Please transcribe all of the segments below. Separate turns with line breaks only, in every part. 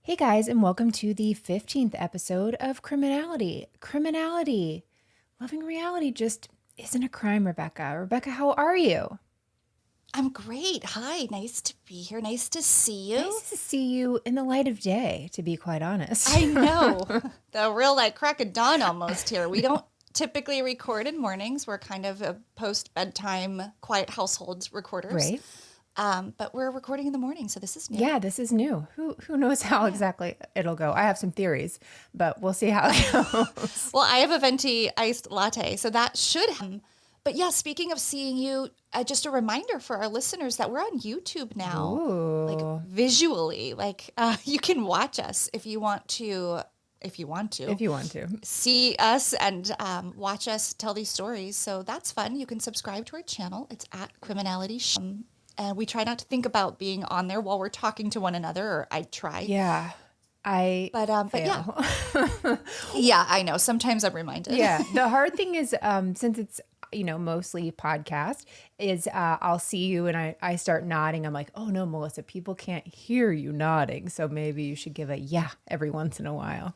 Hey guys, and welcome to the 15th episode of Criminality. Criminality. Loving reality just isn't a crime, Rebekah. Rebekah, how are you?
I'm great. Hi, nice to be here. Nice to see you.
Nice to see you in the light of day, to be quite honest.
I know. The real like crack of dawn almost here. We don't typically record in mornings. We're kind of a post-bedtime quiet household recorders.
Right?
But we're recording in the morning, so this is new.
Yeah, this is new. Who knows how exactly it'll go? I have some theories, but we'll see how it goes.
Well, I have a venti iced latte, so that should But yeah, speaking of seeing you, just a reminder for our listeners that we're on YouTube now.
Ooh.
Like visually, you can watch us if you want to. If you want to see us and watch us tell these stories. So that's fun. You can subscribe to our channel. It's at criminalityshow. And we try not to think about being on there while we're talking to one another, or I try.
Yeah. But
yeah. Yeah, I know. Sometimes I'm reminded.
Yeah. The hard thing is, since it's, mostly podcast, is I'll see you and I start nodding. I'm like, oh no, Melissa, people can't hear you nodding. So maybe you should give a yeah every once in a while.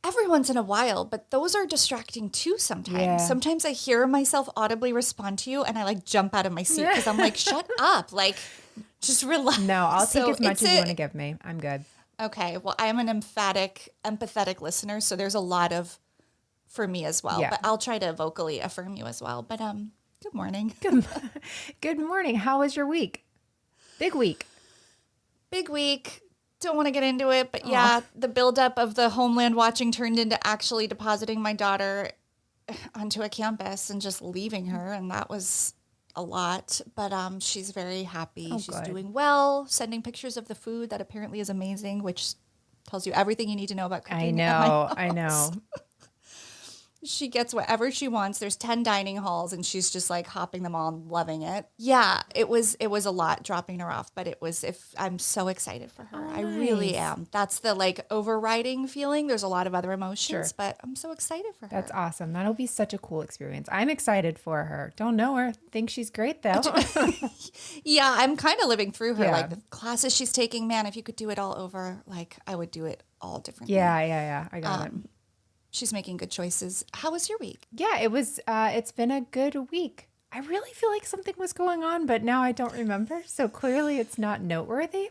Every once in a while, but those are distracting too sometimes.
Yeah.
Sometimes I hear myself audibly respond to you and I like jump out of my seat because I'm like, shut up. Like, just relax.
No, I'll take as much as you want to give me. I'm good.
Okay. Well, I am an empathetic listener. So there's a lot for me as well.
Yeah.
But I'll try to vocally affirm you as well. But good morning.
Good morning. How was your week? Big week.
Big week. Don't want to get into it, but yeah, the buildup of the homeland watching turned into actually depositing my daughter onto a campus and just leaving her, and that was a lot. But she's very happy. She's
good.
Doing well, sending pictures of the food that apparently is amazing, which tells you everything you need to know about cooking.
I know.
She gets whatever she wants. There's 10 dining halls and she's just like hopping them all and loving it. Yeah, it was a lot dropping her off, but I'm so excited for her. I really am. That's the like overriding feeling. There's a lot of other emotions, but I'm so excited for her.
That's awesome. That'll be such a cool experience. I'm excited for her. Don't know her. Think she's great though.
Yeah, I'm kind of living through her.
Yeah.
Like the classes she's taking, man, if you could do it all over, like I would do it all differently.
Yeah. I got it.
She's making good choices. How was your week?
Yeah, it was. It's been a good week. I really feel like something was going on, but now I don't remember. So clearly, it's not noteworthy.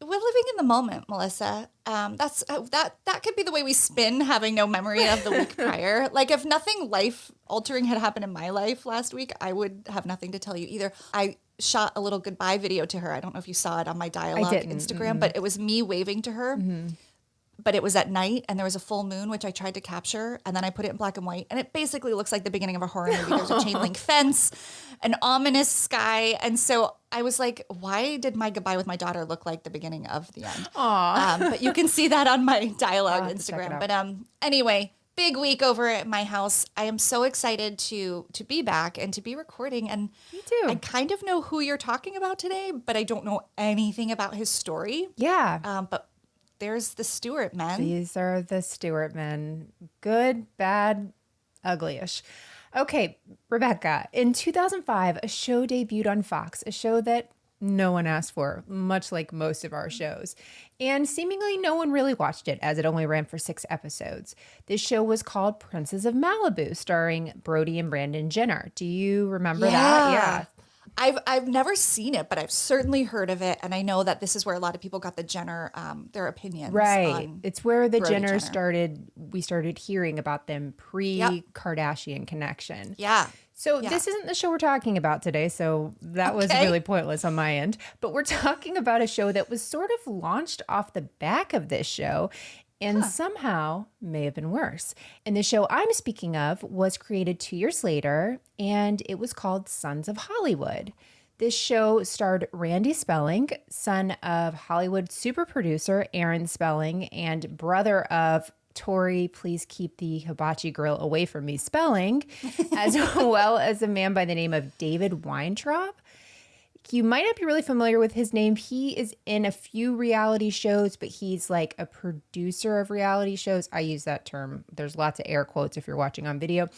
We're living in the moment, Melissa. That could be the way we spin having no memory of the week prior. Like if nothing life altering had happened in my life last week, I would have nothing to tell you either. I shot a little goodbye video to her. I don't know if you saw it on my dialogue Instagram, but it was me waving to her. Mm-hmm. But it was at night and there was a full moon, which I tried to capture. And then I put it in black and white. And it basically looks like the beginning of a horror movie. There's a chain link fence, an ominous sky. And so I was like, why did my goodbye with my daughter look like the beginning of the end? But you can see that on my dialogue Instagram. But anyway, big week over at my house. I am so excited to be back and to be recording. And
Me too.
I kind of know who you're talking about today, but I don't know anything about his story.
Yeah.
But there's the Stewart men.
These are the Stewart men. Good, bad, uglyish. Okay, Rebekah. In 2005, a show debuted on Fox, a show that no one asked for, much like most of our shows. And seemingly no one really watched it, as it only ran for 6 episodes. This show was called Princes of Malibu, starring Brody and Brandon Jenner. Do you remember that? Yeah.
I've never seen it, but I've certainly heard of it, and I know that this is where a lot of people got the Jenner their opinions.
Right, it's where the
Brody
Jenners started. We started hearing about them pre-Kardashian connection.
Yeah.
So this isn't the show we're talking about today. So that was really pointless on my end. But we're talking about a show that was sort of launched off the back of this show. And somehow may have been worse. And the show I'm speaking of was created 2 years later, and it was called Sons of Hollywood. This show starred Randy Spelling, son of Hollywood super producer Aaron Spelling, and brother of Tori, please keep the hibachi grill away from me, Spelling, as well as a man by the name of David Weintraub. You might not be really familiar with his name. He is in a few reality shows, but he's like a producer of reality shows. I use that term. There's lots of air quotes if you're watching on video.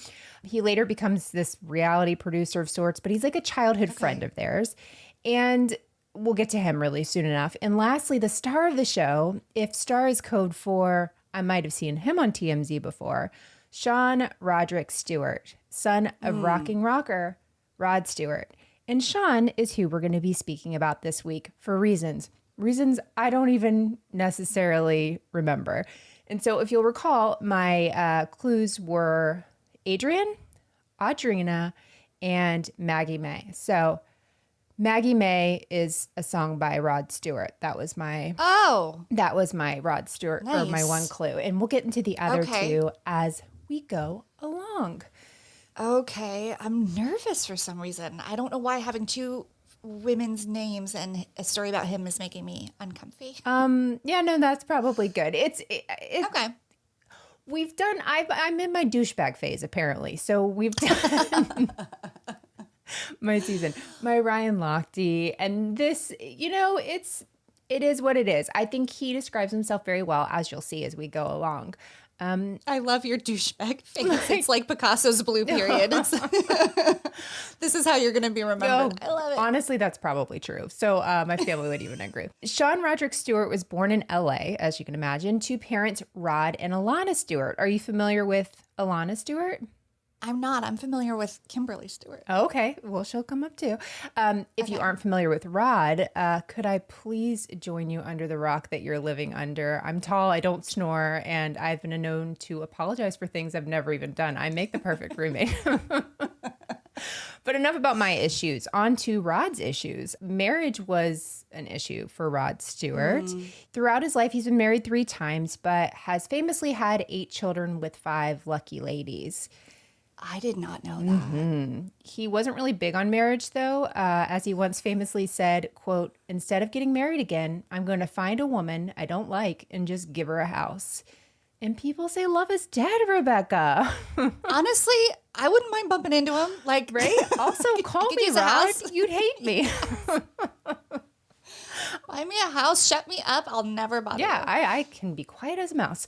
He later becomes this reality producer of sorts, but he's like a childhood friend of theirs. And we'll get to him really soon enough. And lastly, the star of the show, if star is code for, I might have seen him on TMZ before, Sean Roderick Stewart, son of rocking rocker Rod Stewart. And Sean is who we're going to be speaking about this week for reasons I don't even necessarily remember. And so if you'll recall, my clues were Adrian, Audrina, and Maggie May. So Maggie May is a song by Rod Stewart. That was my Rod Stewart, or my one clue. And we'll get into the other two as we go along.
Okay, I'm nervous for some reason. I don't know why having two women's names and a story about him is making me uncomfy.
Yeah, no, that's probably good. It's
okay.
We've done. I'm in my douchebag phase apparently. So we've done my season, my Ryan Lochte, and this. It is what it is. I think he describes himself very well, as you'll see as we go along.
I love your douchebag face. It's like Picasso's blue period. This is how you're going to be remembered. I love it.
Honestly, that's probably true. So my family would even agree. Sean Roderick Stewart was born in LA, as you can imagine, to parents Rod and Alana Stewart. Are you familiar with Alana Stewart?
I'm not. I'm familiar with Kimberly Stewart.
Okay. Well, she'll come up too. If you aren't familiar with Rod, could I please join you under the rock that you're living under? I'm tall, I don't snore, and I've been known to apologize for things I've never even done. I make the perfect roommate. But enough about my issues. On to Rod's issues. Marriage was an issue for Rod Stewart. Throughout his life, he's been married 3 times, but has famously had 8 children with 5 lucky ladies.
I did not know that.
He wasn't really big on marriage, though, as he once famously said, quote, "Instead of getting married again, I'm going to find a woman I don't like and just give her a house." And people say love is dead, Rebekah.
Honestly, I wouldn't mind bumping into him. Like,
right? Also, call me, Rod. You'd hate me.
Buy me a house, shut me up. I'll never bother you.
I can be quiet as a mouse.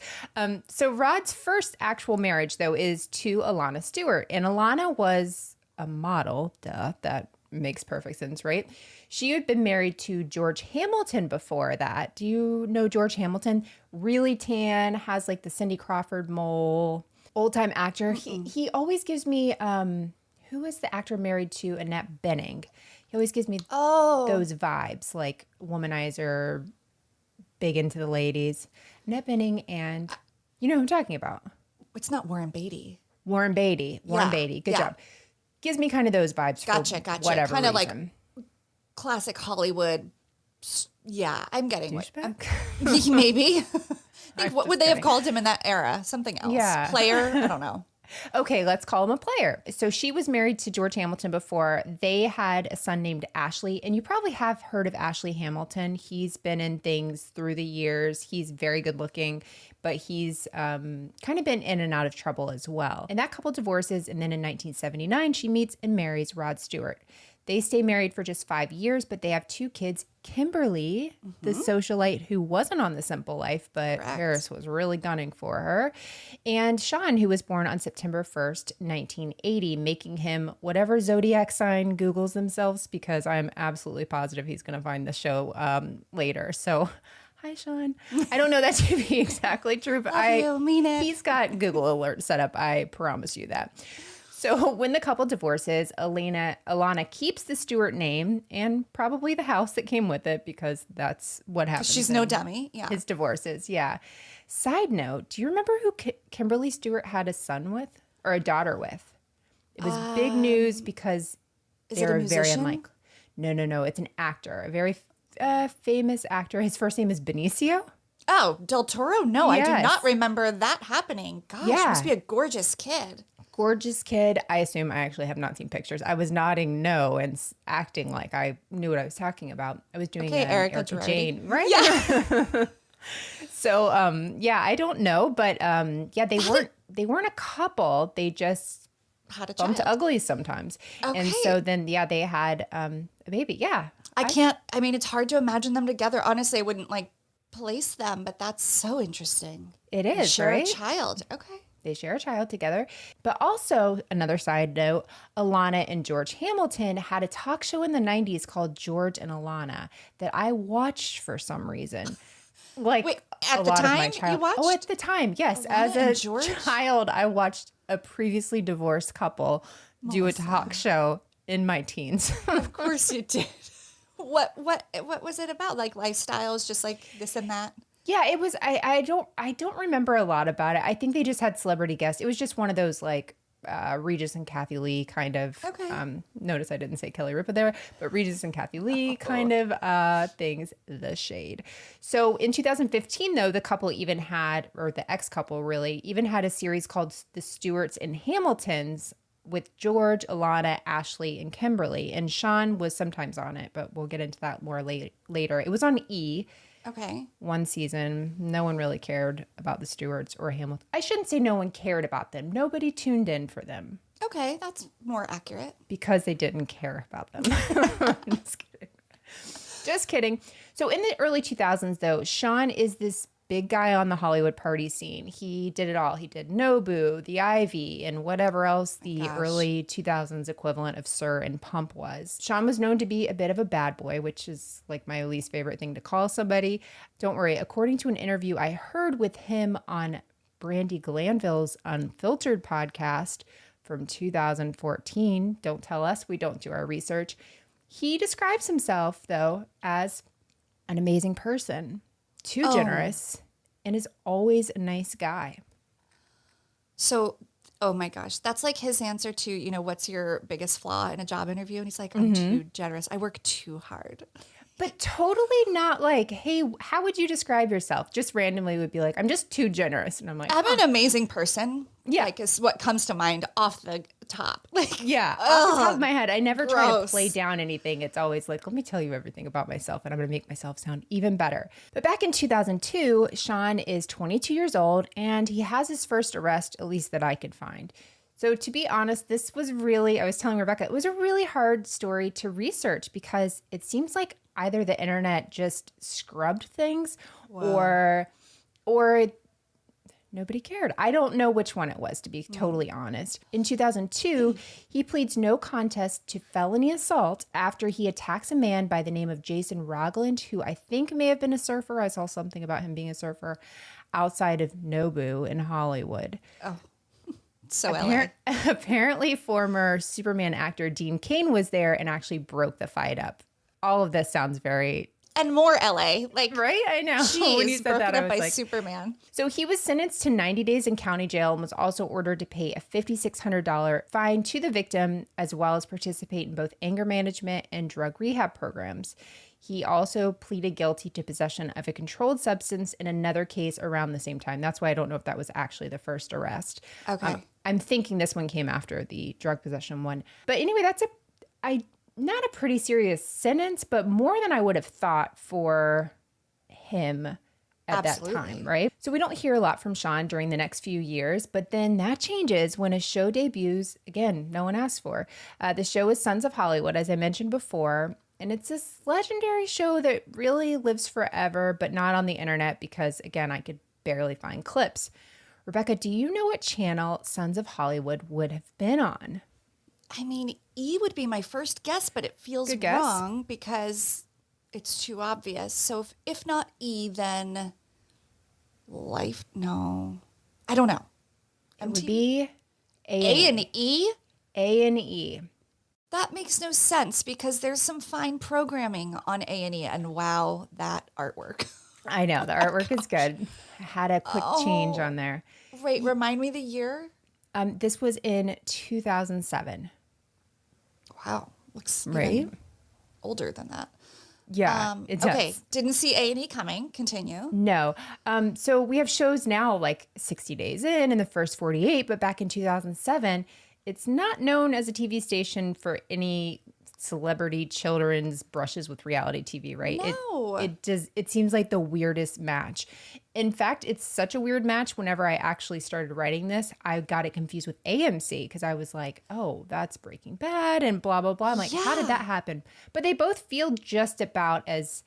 So Rod's first actual marriage, though, is to Alana Stewart. And Alana was a model. Duh, that makes perfect sense, right? She had been married to George Hamilton before that. Do you know George Hamilton? Really tan, has like the Cindy Crawford mole, old-time actor. He always gives me, who is the actor married to Annette Bening? He always gives me those vibes, like womanizer, big into the ladies. Annette Bening and, you know who I'm talking about.
It's not Warren Beatty.
Warren Beatty. Good job. Gives me kind of those vibes.
Gotcha.
Whatever
kind of
reason.
Like classic Hollywood. Yeah, I'm getting what.
Douchebag?
Maybe. What would they have called him in that era? Something else.
Yeah.
Player? I don't know.
Okay, let's call him a player. So she was married to George Hamilton before. They had a son named Ashley, and you probably have heard of Ashley Hamilton. He's been in things through the years. He's very good looking, but he's kind of been in and out of trouble as well. And that couple divorces, and then in 1979, she meets and marries Rod Stewart. They stay married for just 5 years, but they have 2 kids. Kimberly, the socialite who wasn't on The Simple Life, but Harris was really gunning for her. And Sean, who was born on September 1st, 1980, making him whatever zodiac sign Googles themselves, because I'm absolutely positive he's going to find the show later. So hi, Sean. I don't know that to be exactly true, but he's got Google Alert set up. I promise you that. So when the couple divorces, Alana keeps the Stewart name and probably the house that came with it, because that's what happens.
She's no dummy. Yeah.
His divorces. Yeah. Side note, do you remember who Kimberly Stewart had a son with or a daughter with? It was big news because they were very unlike. No. It's an actor, a very famous actor. His first name is Benicio.
Oh, Del Toro? No,
Yes.
I do not remember that happening. Gosh,
Yeah.
must be a gorgeous kid.
Gorgeous kid. I assume I actually have not seen pictures. I was nodding no and acting like I knew what I was talking about. I was doing
Erica
Jane, right?
Yeah.
So, I don't know, but they weren't a couple. They just
had a
bumped
child.
uglies sometimes.
Okay.
And so then, they had a baby. Yeah.
I mean, it's hard to imagine them together. Honestly, I wouldn't place them, but that's so interesting.
It is,
Share
right?
a child. Okay.
They share a child together. But also, another side note, Alana and George Hamilton had a talk show in the 90s called George and Alana that I watched for some reason. Like,
Wait, at
a
the
lot of
time
my
you
child.
watched?
Oh, at the time, yes.
Alana
As
and
a
George?
child, I watched a previously divorced couple do a talk show in my teens.
Of course you did. What was it about? Like lifestyles, just like this and that?
Yeah, it was. I don't remember a lot about it. I think they just had celebrity guests. It was just one of those like Regis and Kathy Lee kind of.
Okay.
Notice I didn't say Kelly Ripa there, but Regis and Kathy Lee kind of things. The shade. So in 2015, though, the couple even had, or the ex couple really, even had a series called The Stewarts and Hamiltons with George, Alana, Ashley, and Kimberly. And Sean was sometimes on it, but we'll get into that more later. It was on E.
Okay.
One season. No one really cared about the Stewarts or Hamilton. I shouldn't say no one cared about them. Nobody tuned in for them
Okay, that's more accurate.
because they didn't care about them. Just kidding. Just kidding. So in the early 2000s, though, Sean is this big guy on the Hollywood party scene. He did it all. He did Nobu, The Ivy, and whatever else the early 2000s equivalent of Sir and Pump was. Sean was known to be a bit of a bad boy, which is like my least favorite thing to call somebody. Don't worry. According to an interview I heard with him on Brandy Glanville's Unfiltered podcast from 2014, don't tell us, we don't do our research. He describes himself, though, as an amazing person. Too generous, and is always a nice guy.
So, oh my gosh, that's like his answer to, what's your biggest flaw in a job interview? And he's like, I'm too generous. I work too hard.
But totally not like, hey, how would you describe yourself? Just randomly would be like, I'm just too generous. And I'm like,
I'm an amazing person.
Yeah.
Like, is what comes to mind off the top. Like,
yeah, off the top of my head. I never try to
gross.
play down anything. It's always like, let me tell you everything about myself, and I'm going to make myself sound even better. But back in 2002, Sean is 22 years old, and he has his first arrest, at least that I could find. So to be honest, this was really, I was telling Rebekah, it was a really hard story to research because it seems like either the internet just scrubbed things or nobody cared. I don't know which one it was, to be totally honest. In 2002, he pleads no contest to felony assault after he attacks a man by the name of Jason Rogland, who I think may have been a surfer. I saw something about him being a surfer outside of Nobu in Hollywood.
oh, so LA.
Apparently, former Superman actor Dean Cain was there and actually broke the fight up. All of this sounds very...
And more LA. Like,
Right? I know.
Jeez,
When you said
broken
that, I
up
was
by
like...
Superman.
So he was sentenced to 90 days in county jail and was also ordered to pay a $5,600 fine to the victim, as well as participate in both anger management and drug rehab programs. He also pleaded guilty to possession of a controlled substance in another case around the same time. That's why I don't know if that was actually the first arrest.
Okay.
I'm thinking this one came after the drug possession one. But anyway, not a pretty serious sentence, but more than I would have thought for him at
Absolutely.
that time, right? So we don't hear a lot from Sean during the next few years, but then that changes when a show debuts. Again, no one asked for. The show is Sons of Hollywood, as I mentioned before, and it's this legendary show that really lives forever, but not on the internet because, again, I could barely find clips. Rebekah, do you know what channel Sons of Hollywood would have been on?
I mean, E would be my first guess, but it feels
Good guess.
wrong because it's too obvious. So if not E, then Life? No. I don't know.
It would be
A and E?
A&E.
That makes no sense because there's some fine programming on A&E, and wow, that artwork.
I know. The artwork is good. I had a quick change on there.
Wait, remind me the year?
This was in 2007.
Wow, looks
Right?
even older than that.
Yeah, it does.
Okay, didn't see A&E coming. Continue.
No. So we have shows now like 60 Days in the first 48, but back in 2007, it's not known as a TV station for any celebrity children's brushes with reality TV, right?
No.
It seems like the weirdest match. In fact, it's such a weird match. Whenever I actually started writing this, I got it confused with AMC because I was like, oh, that's Breaking Bad and blah, blah, blah. I'm like, how did that happen? But they both feel just about as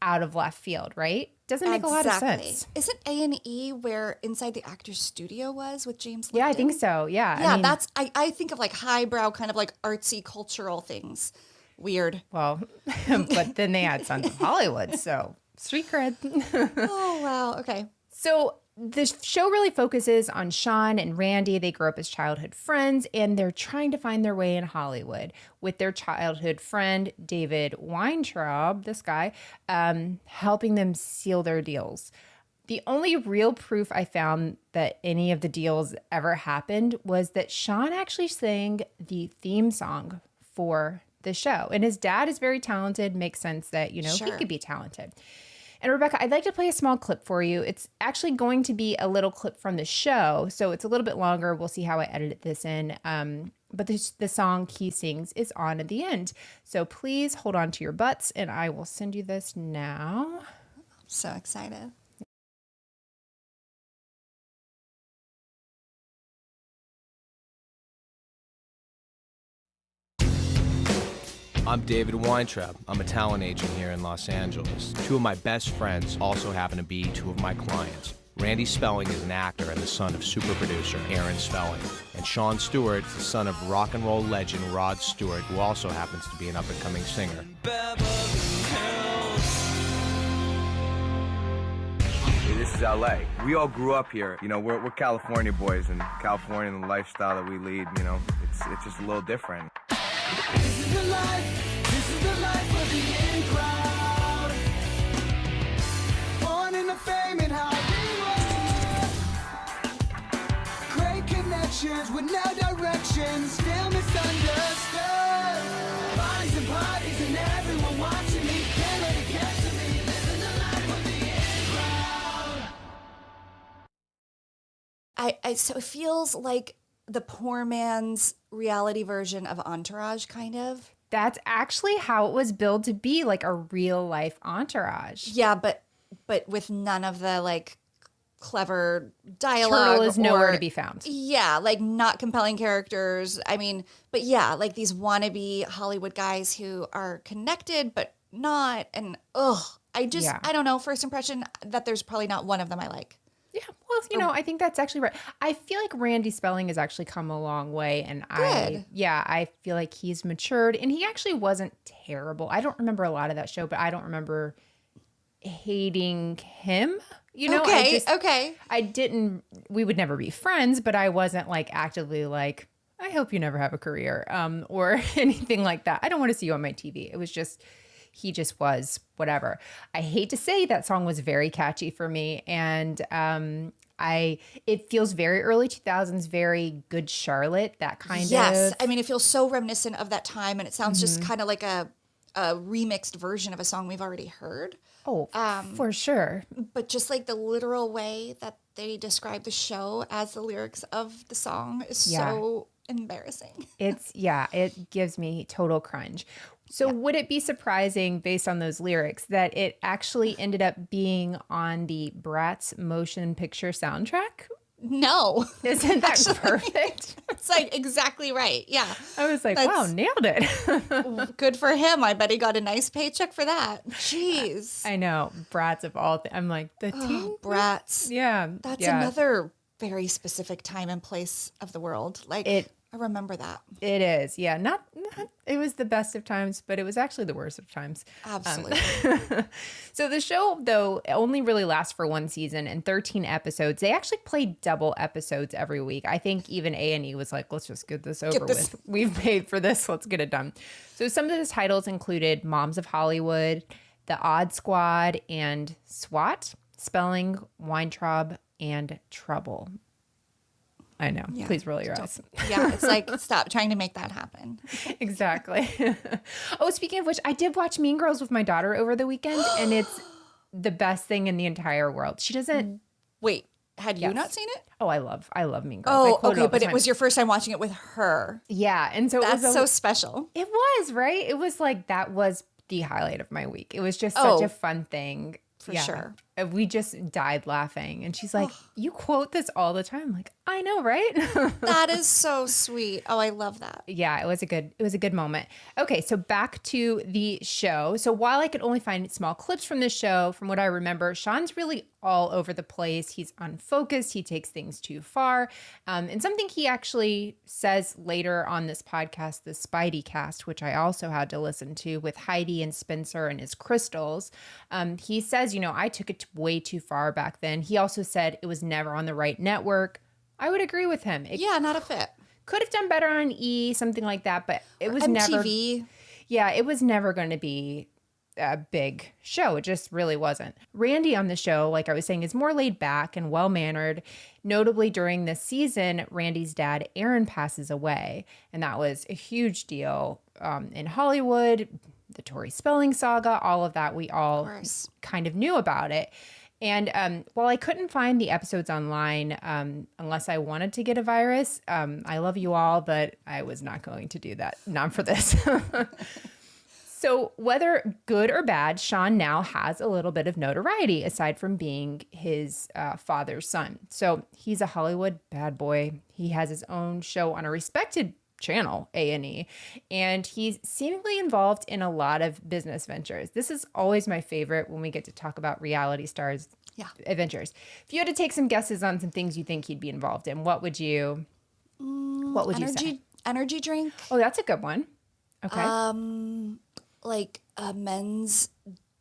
out of left field, right? Doesn't make a lot of sense.
Isn't A&E where Inside the Actors Studio was with James Lipton?
Yeah, I think so. Yeah.
Yeah,
I mean,
I think of like highbrow, kind of like artsy cultural things. Weird.
well, but then they had Sons of Hollywood, so street cred.
Oh, wow. Okay.
So the show really focuses on Sean and Randy. They grew up as childhood friends, and they're trying to find their way in Hollywood with their childhood friend, David Weintraub, this guy, helping them seal their deals. The only real proof I found that any of the deals ever happened was that Sean actually sang the theme song for the show. And his dad is very talented. Makes sense that, he could be talented. And Rebekah, I'd like to play a small clip for you. It's actually going to be a little clip from the show, so it's a little bit longer. We'll see how I edit this in. But the song he sings is on at the end. So please hold on to your butts, and I will send you this now.
I'm so excited.
I'm David Weintraub. I'm a talent agent here in Los Angeles. Two of my best friends also happen to be two of my clients. Randy Spelling is an actor and the son of super producer Aaron Spelling. And Sean Stewart is the son of rock and roll legend Rod Stewart, who also happens to be an up-and-coming singer.
This is LA. We all grew up here. We're California boys, and California and the lifestyle that we lead, it's just a little different.
This is the life of the in crowd. Born in the fame and Hollywood. Great connections with no direction, still misunderstood. Bodies and parties and everyone watching me. Can't let it get to me. Living the life of the in crowd.
So it feels like the poor man's reality version of Entourage, kind of.
That's actually how it was billed to be, like a real life Entourage.
Yeah, but with none of the like clever dialogue.
Turtle is nowhere to be found.
Yeah, like not compelling characters. I mean, but yeah, like these wannabe Hollywood guys who are connected but not. And I don't know. First impression that there's probably not one of them I like.
Yeah, well, I think that's actually right. I feel like Randy Spelling has actually come a long way, and
Good.
I feel like he's matured, and he actually wasn't terrible. I don't remember a lot of that show, but I don't remember hating him.
Okay.
I didn't. We would never be friends, but I wasn't like actively like, I hope you never have a career, or anything like that. I don't want to see you on my TV. It was just. He just was whatever. I hate to say that song was very catchy for me. And it feels very early 2000s, very Good Charlotte, that kind of.
Yes. I mean, it feels so reminiscent of that time. And it sounds just kind of like a remixed version of a song we've already heard.
Oh, for sure.
But just like the literal way that they describe the show as the lyrics of the song is so embarrassing.
It gives me total cringe. So would it be surprising, based on those lyrics, that it actually ended up being on the Bratz motion picture soundtrack?
No.
Isn't that perfect?
It's like exactly right. Yeah.
I was like, wow, nailed it.
Good for him. I bet he got a nice paycheck for that. Jeez.
I know. Bratz of all things. I'm like, the teen
Bratz.
Yeah.
That's another very specific time and place of the world. Like, I remember that.
It is. Yeah. Not it was the best of times, but it was actually the worst of times.
Absolutely.
So the show, though, only really lasts for one season and 13 episodes. They actually play double episodes every week. I think even A&E was like, let's just get this over with. We've paid for this. Let's get it done. So some of the titles included Moms of Hollywood, The Odd Squad, and SWAT, Spelling, Weintraub, and Trouble. I know. Yeah, please roll your eyes.
Yeah, it's like, stop trying to make that happen.
Exactly. Oh, speaking of which, I did watch Mean Girls with my daughter over the weekend, and it's the best thing in the entire world. She doesn't.
Wait, had you not seen it?
Oh, I love Mean Girls.
Oh, okay, but it was your first time watching it with her.
Yeah, and so
that's so special.
It was, right? It was like, that was the highlight of my week. It was just such a fun thing.
For sure.
we just died laughing. And she's like, you quote this all the time. I'm like, I know, right?
That is so sweet. Oh, I love that.
Yeah, it was a good moment. Okay, so back to the show. So while I could only find small clips from the show, from what I remember, Sean's really all over the place. He's unfocused. He takes things too far. And something he actually says later on this podcast, the Spidey cast, which I also had to listen to with Heidi and Spencer and his crystals. He says, I took it way too far back then. He also said it was never on the right network. I would agree with him.
Not a fit.
Could have done better on E, something like that, but it was
MTV.
Yeah, it was never going to be a big show. It just really wasn't. Randy on the show, like I was saying, is more laid back and well-mannered. Notably, during this season, Randy's dad, Aaron, passes away, and that was a huge deal in Hollywood. The Tori Spelling saga, all of that, we all kind of knew about it. And while I couldn't find the episodes online, unless I wanted to get a virus, I love you all, but I was not going to do that. Not for this. So whether good or bad, Sean now has a little bit of notoriety aside from being his father's son. So he's a Hollywood bad boy. He has his own show on a respected channel, A&E, and he's seemingly involved in a lot of business ventures. This is always my favorite when we get to talk about reality stars adventures. If you had to take some guesses on some things you think he'd be involved in, what would you you say?
Energy drink.
Oh, that's a good one. Okay.
Like men's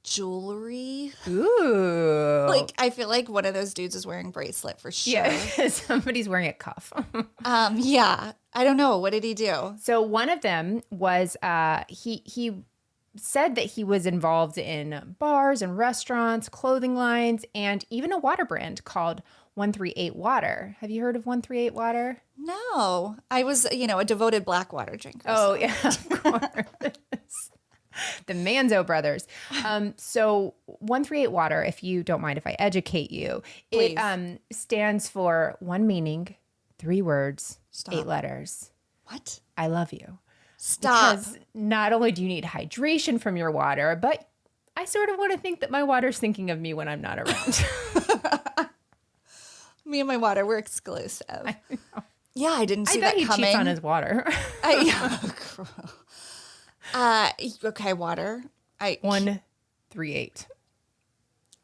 jewelry.
Ooh.
Like I feel like one of those dudes is wearing a bracelet for sure.
Yeah, somebody's wearing a cuff.
Yeah. I don't know. What did he do?
So one of them was he said that he was involved in bars and restaurants, clothing lines, and even a water brand called 138 Water. Have you heard of 138 Water?
No. I was, a devoted Blackwater drinker.
Oh, yeah, of course. The Manzo brothers. So 138 Water, if you don't mind if I educate you,
Please.
It stands for one meaning, 3 words, 8 letters.
What?
I love you.
Stop.
Because not only do you need hydration from your water, but I sort of want to think that my water's thinking of me when I'm not around.
Me and my water, we're exclusive. Yeah, I didn't see
I bet
that
he
coming.
cheats on his water.
Okay, water.
138.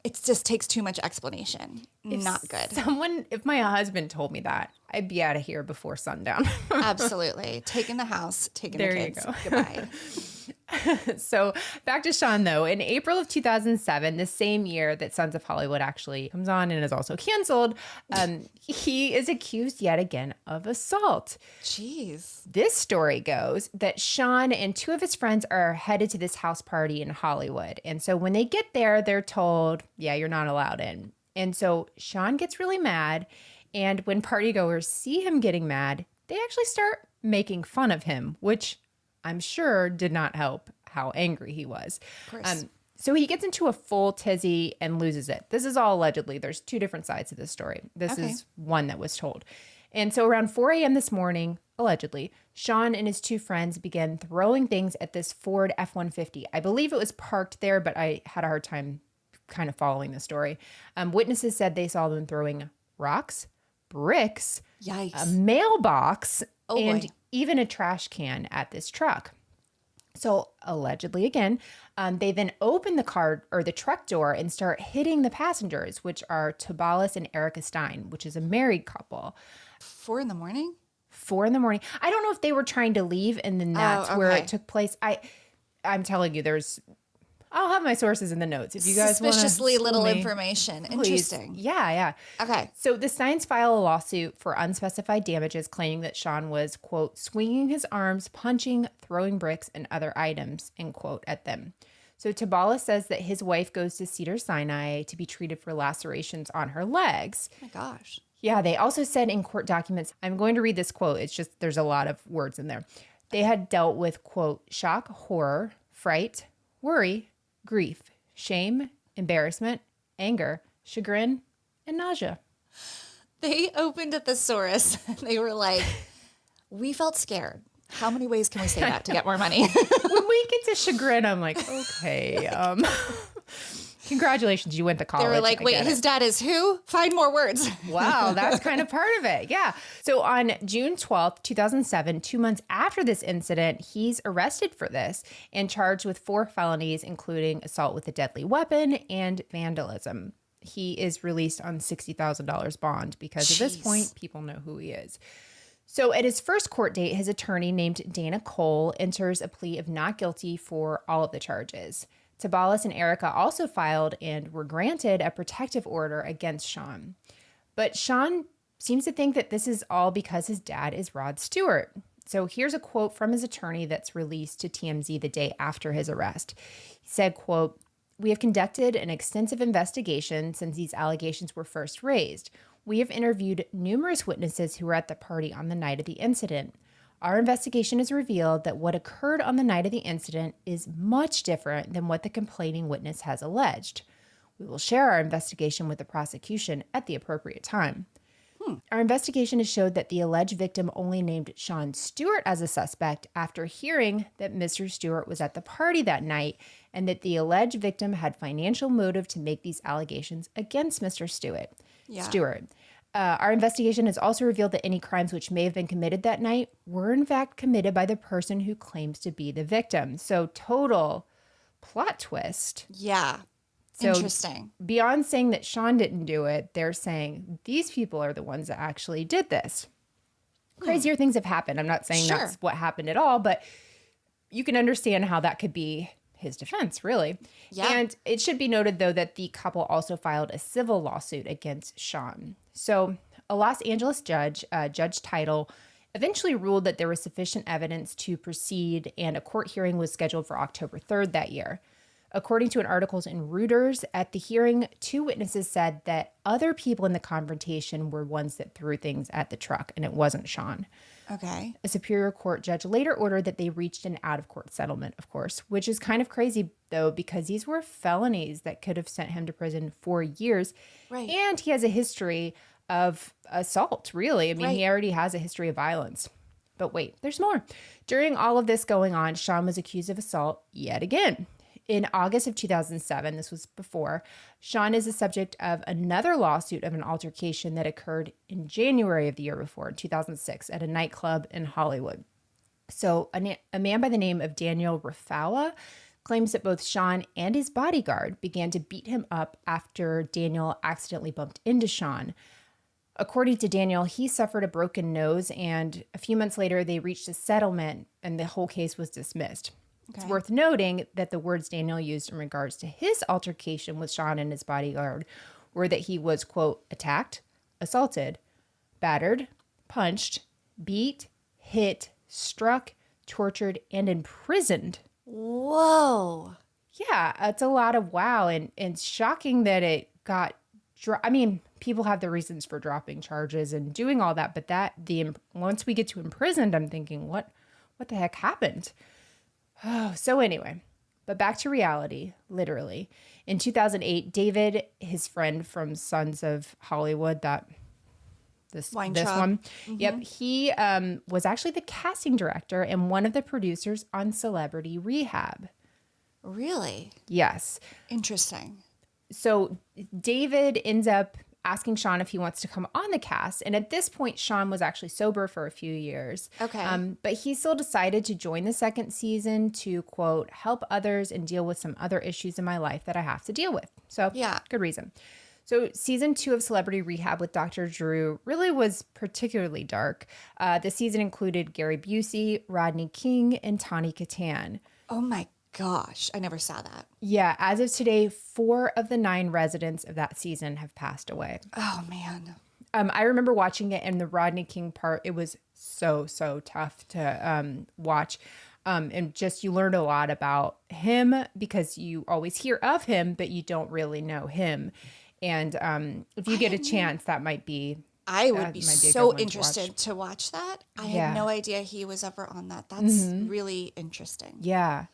It just takes too much explanation. Not good.
If my husband told me that, I'd be out of here before sundown.
Absolutely. Taking the house, taking the kids.
There you
Goodbye.
So back to Sean, though. In April of 2007, the same year that Sons of Hollywood actually comes on and is also canceled, he is accused yet again of assault.
Jeez.
This story goes that Sean and 2 of his friends are headed to this house party in Hollywood. And so when they get there, they're told, yeah, you're not allowed in. And so Sean gets really mad. And when partygoers see him getting mad, they actually start making fun of him, which I'm sure did not help how angry he was.
Of course.
So he gets into a full tizzy and loses it. This is all allegedly. There's 2 different sides to this story. This is one that was told. And so around 4 a.m. this morning, allegedly, Sean and his 2 friends began throwing things at this Ford F-150. I believe it was parked there, but I had a hard time kind of following the story. Witnesses said they saw them throwing rocks, bricks,
Yikes.
a mailbox, and
boy.
even a trash can at this truck. So allegedly, again, they then open the car or the truck door and start hitting the passengers, which are Tobias and Erica Stein, which is a married couple.
4 in the morning?
4 in the morning. I don't know if they were trying to leave and then that's where it took place. I'm telling you, I'll have my sources in the notes if you guys want to.
Suspiciously little information.
Please.
Interesting.
Yeah.
Okay.
So the Steins file a lawsuit for unspecified damages, claiming that Sean was, quote, swinging his arms, punching, throwing bricks and other items, end quote, at them. So Tabala says that his wife goes to Cedars-Sinai to be treated for lacerations on her legs.
Oh my gosh.
Yeah, they also said in court documents, I'm going to read this quote. It's just, there's a lot of words in there. They had dealt with, quote, shock, horror, fright, worry, grief, shame, embarrassment, anger, chagrin, and nausea.
They opened a thesaurus and they were like, we felt scared. How many ways can we say that to get more money?
When we get to chagrin, I'm like, okay. Congratulations, you went to college.
They were like, wait, his dad is who? Find more words.
Wow, that's kind of part of it. Yeah. So on June 12th, 2007, 2 months after this incident, he's arrested for this and charged with 4 felonies, including assault with a deadly weapon and vandalism. He is released on $60,000 bond because at this point, people know who he is. So at his first court date, his attorney named Dana Cole enters a plea of not guilty for all of the charges. Tabalis and Erica also filed and were granted a protective order against Sean. But Sean seems to think that this is all because his dad is Rod Stewart. So here's a quote from his attorney that's released to TMZ the day after his arrest. He said, quote, "We have conducted an extensive investigation since these allegations were first raised. We have interviewed numerous witnesses who were at the party on the night of the incident. Our investigation has revealed that what occurred on the night of the incident is much different than what the complaining witness has alleged. We will share our investigation with the prosecution at the appropriate time. Our investigation has showed that the alleged victim only named Sean Stewart as a suspect after hearing that Mr. Stewart was at the party that night and that the alleged victim had financial motive to make these allegations against Mr. Stewart. Our investigation has also revealed that any crimes which may have been committed that night were in fact committed by the person who claims to be the victim." So total plot twist.
Yeah.
So
Interesting.
beyond saying that Sean didn't do it, they're saying these people are the ones that actually did this. Crazier things have happened. I'm not saying that's what happened at all, but you can understand how that could be his defense, really.
Yeah.
And it should be noted, though, that the couple also filed a civil lawsuit against Sean. So a Los Angeles judge, Judge Title, eventually ruled that there was sufficient evidence to proceed, and a court hearing was scheduled for October 3rd that year. According to an article in REUTERS, at the hearing, 2 witnesses said that other people in the confrontation were ones that threw things at the truck, and it wasn't Sean.
Okay.
A Superior Court judge later ordered that they reached an out-of-court settlement, of course, which is kind of crazy, though, because these were felonies that could have sent him to prison for years.
Right.
And he has a history of assault, really. I mean,
Right.
he already has a history of violence. But wait, there's more. During all of this going on, Sean was accused of assault yet again. In August of 2007, this was before, Sean is the subject of another lawsuit of an altercation that occurred in January of the year before, in 2006, at a nightclub in Hollywood. So a man by the name of Daniel Rafawa claims that both Sean and his bodyguard began to beat him up after Daniel accidentally bumped into Sean. According to Daniel, he suffered a broken nose, and a few months later, they reached a settlement, and the whole case was dismissed. Okay. It's worth noting that the words Daniel used in regards to his altercation with Sean and his bodyguard were that he was, quote, attacked, assaulted, battered, punched, beat, hit, struck, tortured, and imprisoned.
Whoa.
Yeah, it's a lot of wow. And it's shocking that it got, I mean, people have their reasons for dropping charges and doing all that, but once we get to imprisoned, I'm thinking, what the heck happened? Oh, so anyway, but back to reality, literally. In 2008, David, his friend from Sons of Hollywood, this one, yep, he was actually the casting director and one of the producers on Celebrity Rehab.
Really?
Yes.
Interesting.
So David ends up asking Sean if he wants to come on the cast. And at this point, Sean was actually sober for a few years.
Okay.
But he still decided to join the second season to, quote, help others and deal with some other issues in my life that I have to deal with. So yeah, good reason. So season 2 of Celebrity Rehab with Dr. Drew really was particularly dark. The season included Gary Busey, Rodney King, and Tawny Kitaen.
Oh my gosh, I never saw that.
Yeah, as of today, 4 of the 9 residents of that season have passed away.
Oh, man.
I remember watching it, and the Rodney King part, it was so tough to watch. And just you learned a lot about him because you always hear of him, but you don't really know him. And if you get a chance, that might be...
I would be so interested to watch that. I had no idea he was ever on that. That's really interesting.
Yeah.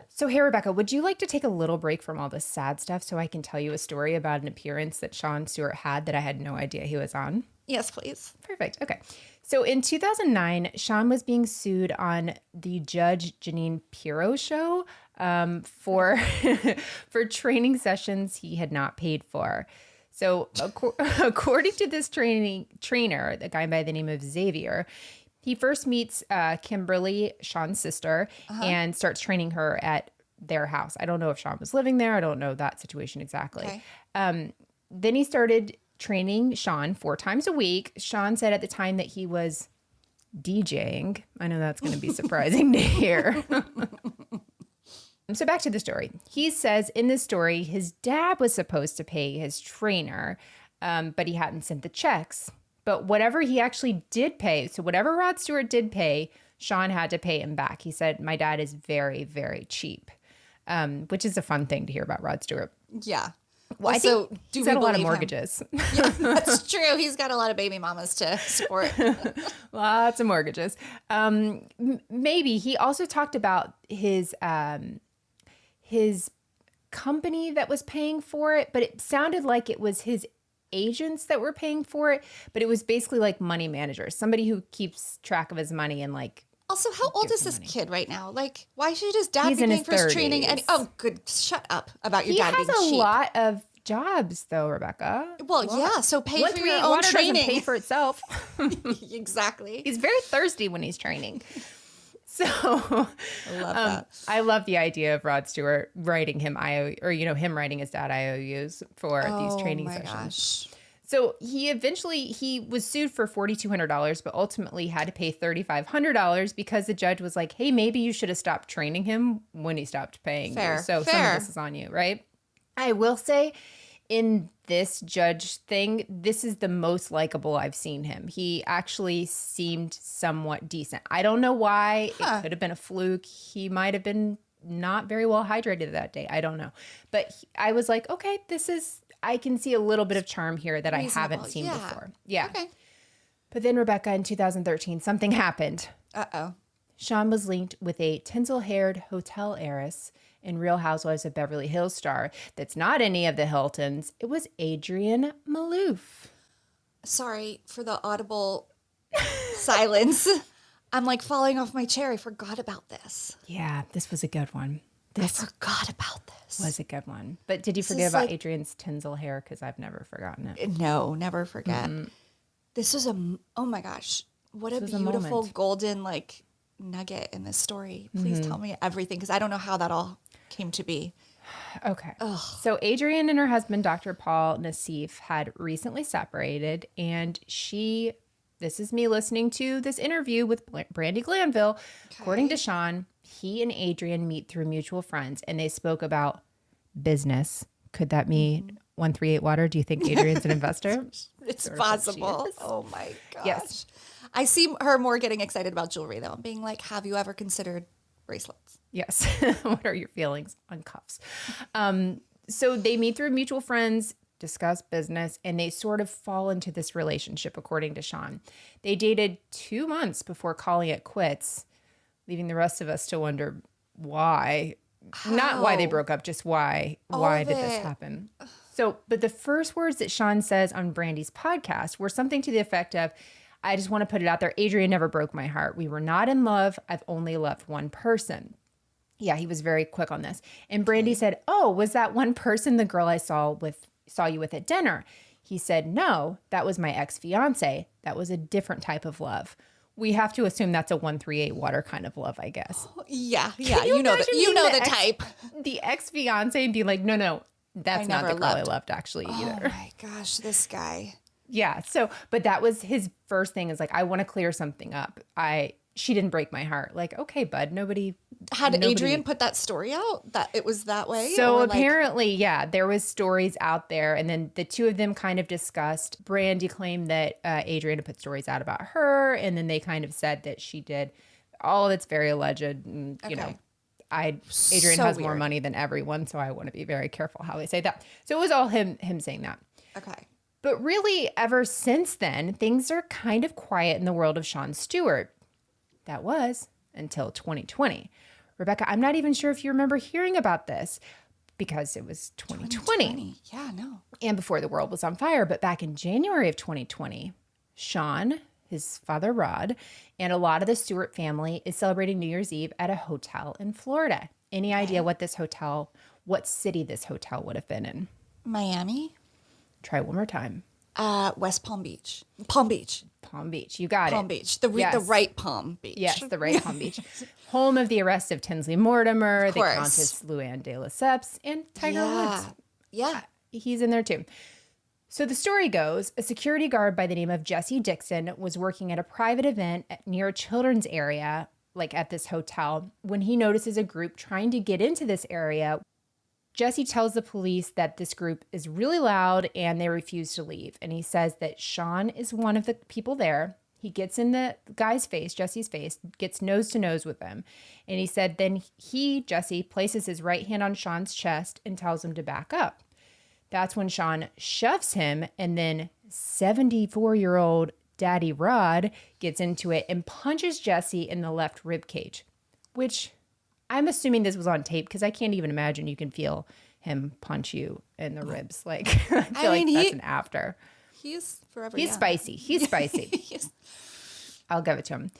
So, hey, Rebekah, would you like to take a little break from all this sad stuff so I can tell you a story about an appearance that Sean Stewart had that I had no idea he was on?
Yes, please.
Perfect. Okay. So in 2009, Sean was being sued on the Judge Jeanine Pirro show for for training sessions he had not paid for. So according to this trainer, the guy by the name of Xavier, he first meets Kimberly, Sean's sister, and starts training her at their house. I don't know if Sean was living there. I don't know that situation exactly. Okay. Then he started training Sean 4 times a week. Sean said at the time that he was DJing. I know that's going to be surprising to hear. So back to the story. He says in this story, his dad was supposed to pay his trainer, but he hadn't sent the checks. But whatever he actually did pay, so whatever Rod Stewart did pay, Sean had to pay him back. He said, my dad is very, very cheap, which is a fun thing to hear about Rod Stewart.
Yeah.
Well,
also,
I think he's got a lot of mortgages.
Yeah, that's true. He's got a lot of baby mamas to support.
Lots of mortgages. Maybe he also talked about his company that was paying for it, but it sounded like it was his agents that were paying for it, but it was basically like money managers, somebody who keeps track of his money and like.
Also, how old is this kid right now? Like, why should his dad
He's
be
in
paying
his
for his
30s.
training? And good, shut up about your dad being cheap.
He has a lot of jobs, though, Rebekah.
Well, yeah, so pay for your own
water
training.
doesn't pay for itself.
Exactly.
He's very thirsty when he's training. So
I love that.
I love the idea of Rod Stewart writing him him writing his dad IOUs for these training sessions. Gosh. So he was sued for $4,200, but ultimately had to pay $3,500 because the judge was like, hey, maybe you should have stopped training him when he stopped paying you. So some of this is on you, right? I will say in this judge thing, this is the most likable I've seen him. He actually seemed somewhat decent. I don't know why. It could have been a fluke. He might have been not very well hydrated that day. I don't know. But I was like, okay, I can see a little bit of charm here that I haven't seen before. Yeah. Okay. But then, Rebekah, in 2013, something happened.
Uh-oh.
Sean was linked with a tinsel-haired hotel heiress and Real Housewives of Beverly Hills star that's not any of the Hiltons. It was Adrienne Maloof.
Sorry for the audible silence. I'm like falling off my chair. I forgot about this.
Yeah, this was a good one.
I forgot about this.
Was a good one. But did you forget about Adrienne's tinsel hair? Because I've never forgotten it.
No, never forget. Mm-hmm. This was oh my gosh. What a beautiful golden nugget in this story. Please tell me everything because I don't know how that all came to be.
Okay. Ugh. So Adrienne and her husband, Dr. Paul Nassif, had recently separated, and this is me listening to this interview with Brandi Glanville. Okay. According to Sean, he and Adrienne meet through mutual friends, and they spoke about business. Could that mean 138 Water? Do you think Adrienne's an investor?
It's possible. Oh my gosh. Yes. I see her more getting excited about jewelry though. Being like, have you ever considered bracelets?
Yes. What are your feelings on cuffs? So they meet through mutual friends, discuss business, and they sort of fall into this relationship, according to Sean. They dated 2 months before calling it quits, leaving the rest of us to wonder why. How? Not why they broke up, just why. Why did this happen? So, but the first words that Sean says on Brandi's podcast were something to the effect of, I just want to put it out there. Adrienne never broke my heart. We were not in love. I've only loved one person. Yeah, he was very quick on this. And Brandi said, oh, was that one person the girl I saw you with at dinner? He said, no, that was my ex-fiance. That was a different type of love. We have to assume that's a 138 Water kind of love, I guess.
Yeah. You know the type.
The ex-fiance and be like, no, that's not the girl I loved actually either.
Oh my gosh, this guy.
Yeah. So, but that was his first thing is like, I want to clear something up. She didn't break my heart. Like, okay, bud, nobody.
Had Adrienne put that story out that it was that way?
So apparently, there was stories out there. And then the two of them kind of discussed. Brandi claimed that Adrienne had put stories out about her. And then they kind of said that she did. All that's very alleged. And, Adrienne has more money than everyone. So I want to be very careful how I say that. So it was all him saying that.
Okay.
But really, ever since then, things are kind of quiet in the world of Sean Stewart. That was until 2020. Rebekah, I'm not even sure if you remember hearing about this because it was 2020.
Yeah, no.
And before the world was on fire. But back in January of 2020, Sean, his father Rod, and a lot of the Stewart family is celebrating New Year's Eve at a hotel in Florida. Any idea what city this hotel would have been in?
Miami?
Try one more time.
West Palm Beach. Palm Beach.
Palm Beach. You got it.
Palm Beach. The right Palm Beach.
Yes, the right Palm Beach. Home of the arrest of Tinsley Mortimer, the
course.
Countess Luann de Lesseps, and Tiger Woods.
Yeah.
He's in there too. So the story goes, a security guard by the name of Jesse Dixon was working at a private event near a children's area, like at this hotel, when he notices a group trying to get into this area. Jesse tells the police that this group is really loud and they refuse to leave. And he says that Sean is one of the people there. He gets in the guy's face, Jesse's face, gets nose to nose with him. And he said then Jesse, places his right hand on Sean's chest and tells him to back up. That's when Sean shoves him, and then 74-year-old Daddy Rod gets into it and punches Jesse in the left rib cage, which I'm assuming this was on tape because I can't even imagine you can feel him punch you in the ribs. Like, I feel like that's an after.
He's forever
He's
young.
spicy. He's spicy. I'll give it to him.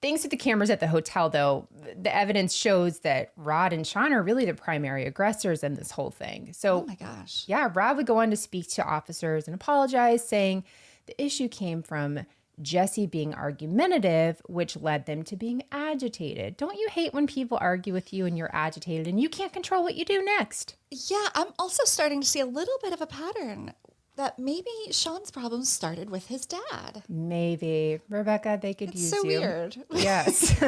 Thanks to the cameras at the hotel, though, the evidence shows that Rod and Sean are really the primary aggressors in this whole thing. So,
oh my gosh.
Yeah, Rod would go on to speak to officers and apologize, saying the issue came from Jesse being argumentative, which led them to being agitated. Don't you hate when people argue with you and you're agitated and you can't control what you do next?
Yeah, I'm also starting to see a little bit of a pattern that maybe Sean's problems started with his dad.
Maybe. Rebekah, they could use
so
you.
Weird.
Yes.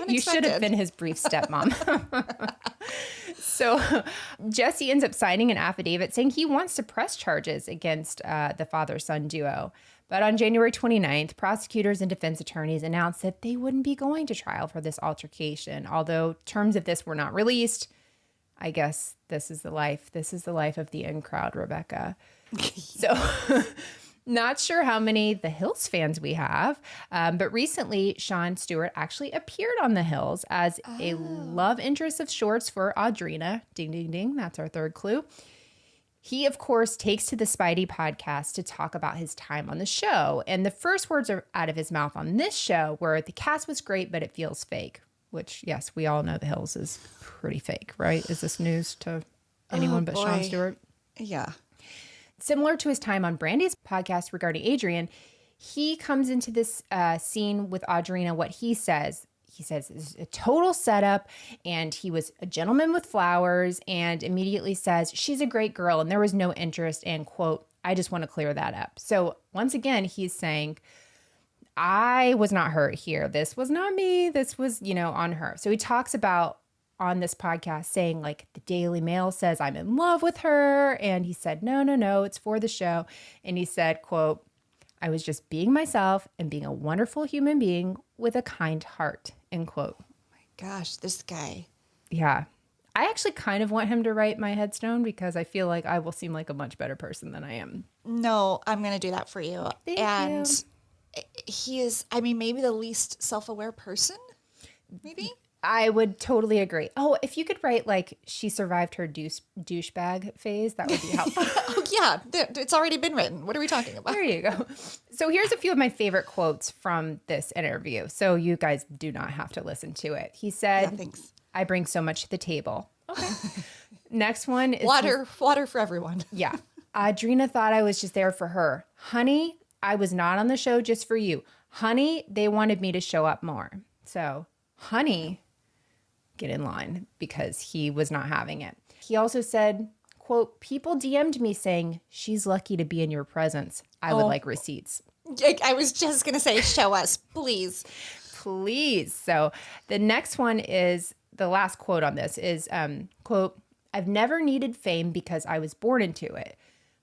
You should have been his brief stepmom. So Jesse ends up signing an affidavit saying he wants to press charges against the father-son duo. But on January 29th, prosecutors and defense attorneys announced that they wouldn't be going to trial for this altercation. Although terms of this were not released, I guess this is the life. This is the life of the in crowd, Rebekah. So not sure how many The Hills fans we have, but recently Sean Stewart actually appeared on The Hills as a love interest of sorts for Audrina. Ding, ding, ding. That's our third clue. He, of course, takes to the Spidey podcast to talk about his time on the show. And the first words are out of his mouth on this show were, the cast was great, but it feels fake. Which, yes, we all know The Hills is pretty fake, right? Is this news to anyone but Sean Stewart?
Yeah.
Similar to his time on Brandy's podcast regarding Adrian, he comes into this scene with Audrina. What he says it's a total setup, and he was a gentleman with flowers, and immediately says she's a great girl and there was no interest, and quote, I just want to clear that up. So once again, he's saying, I was not hurt here. This was not me. This was, on her. So he talks about on this podcast saying, like, the Daily Mail says I'm in love with her. And he said, no, it's for the show. And he said, quote, I was just being myself and being a wonderful human being with a kind heart, end quote.
Oh my gosh, this guy.
Yeah. I actually kind of want him to write my headstone because I feel like I will seem like a much better person than I am.
No, I'm going to do that for you.
Thank
and
you.
He is, maybe the least self-aware person, maybe?
I would totally agree. Oh, if you could write, like, she survived her douchebag phase, that would be helpful.
Oh, yeah. It's already been written. What are we talking about?
There you go. So here's a few of my favorite quotes from this interview. So you guys do not have to listen to it. He said,
Yeah, thanks.
I bring so much to the table. Okay. Next one is
Water for everyone.
Yeah. Audrina thought I was just there for her. Honey, I was not on the show just for you. Honey, they wanted me to show up more. So, honey, get in line, because he was not having it. He also said, quote, people DM'd me saying, she's lucky to be in your presence. I would like receipts.
I was just going to say, show us, please.
Please. So the next one is, the last quote on this is, quote, I've never needed fame because I was born into it.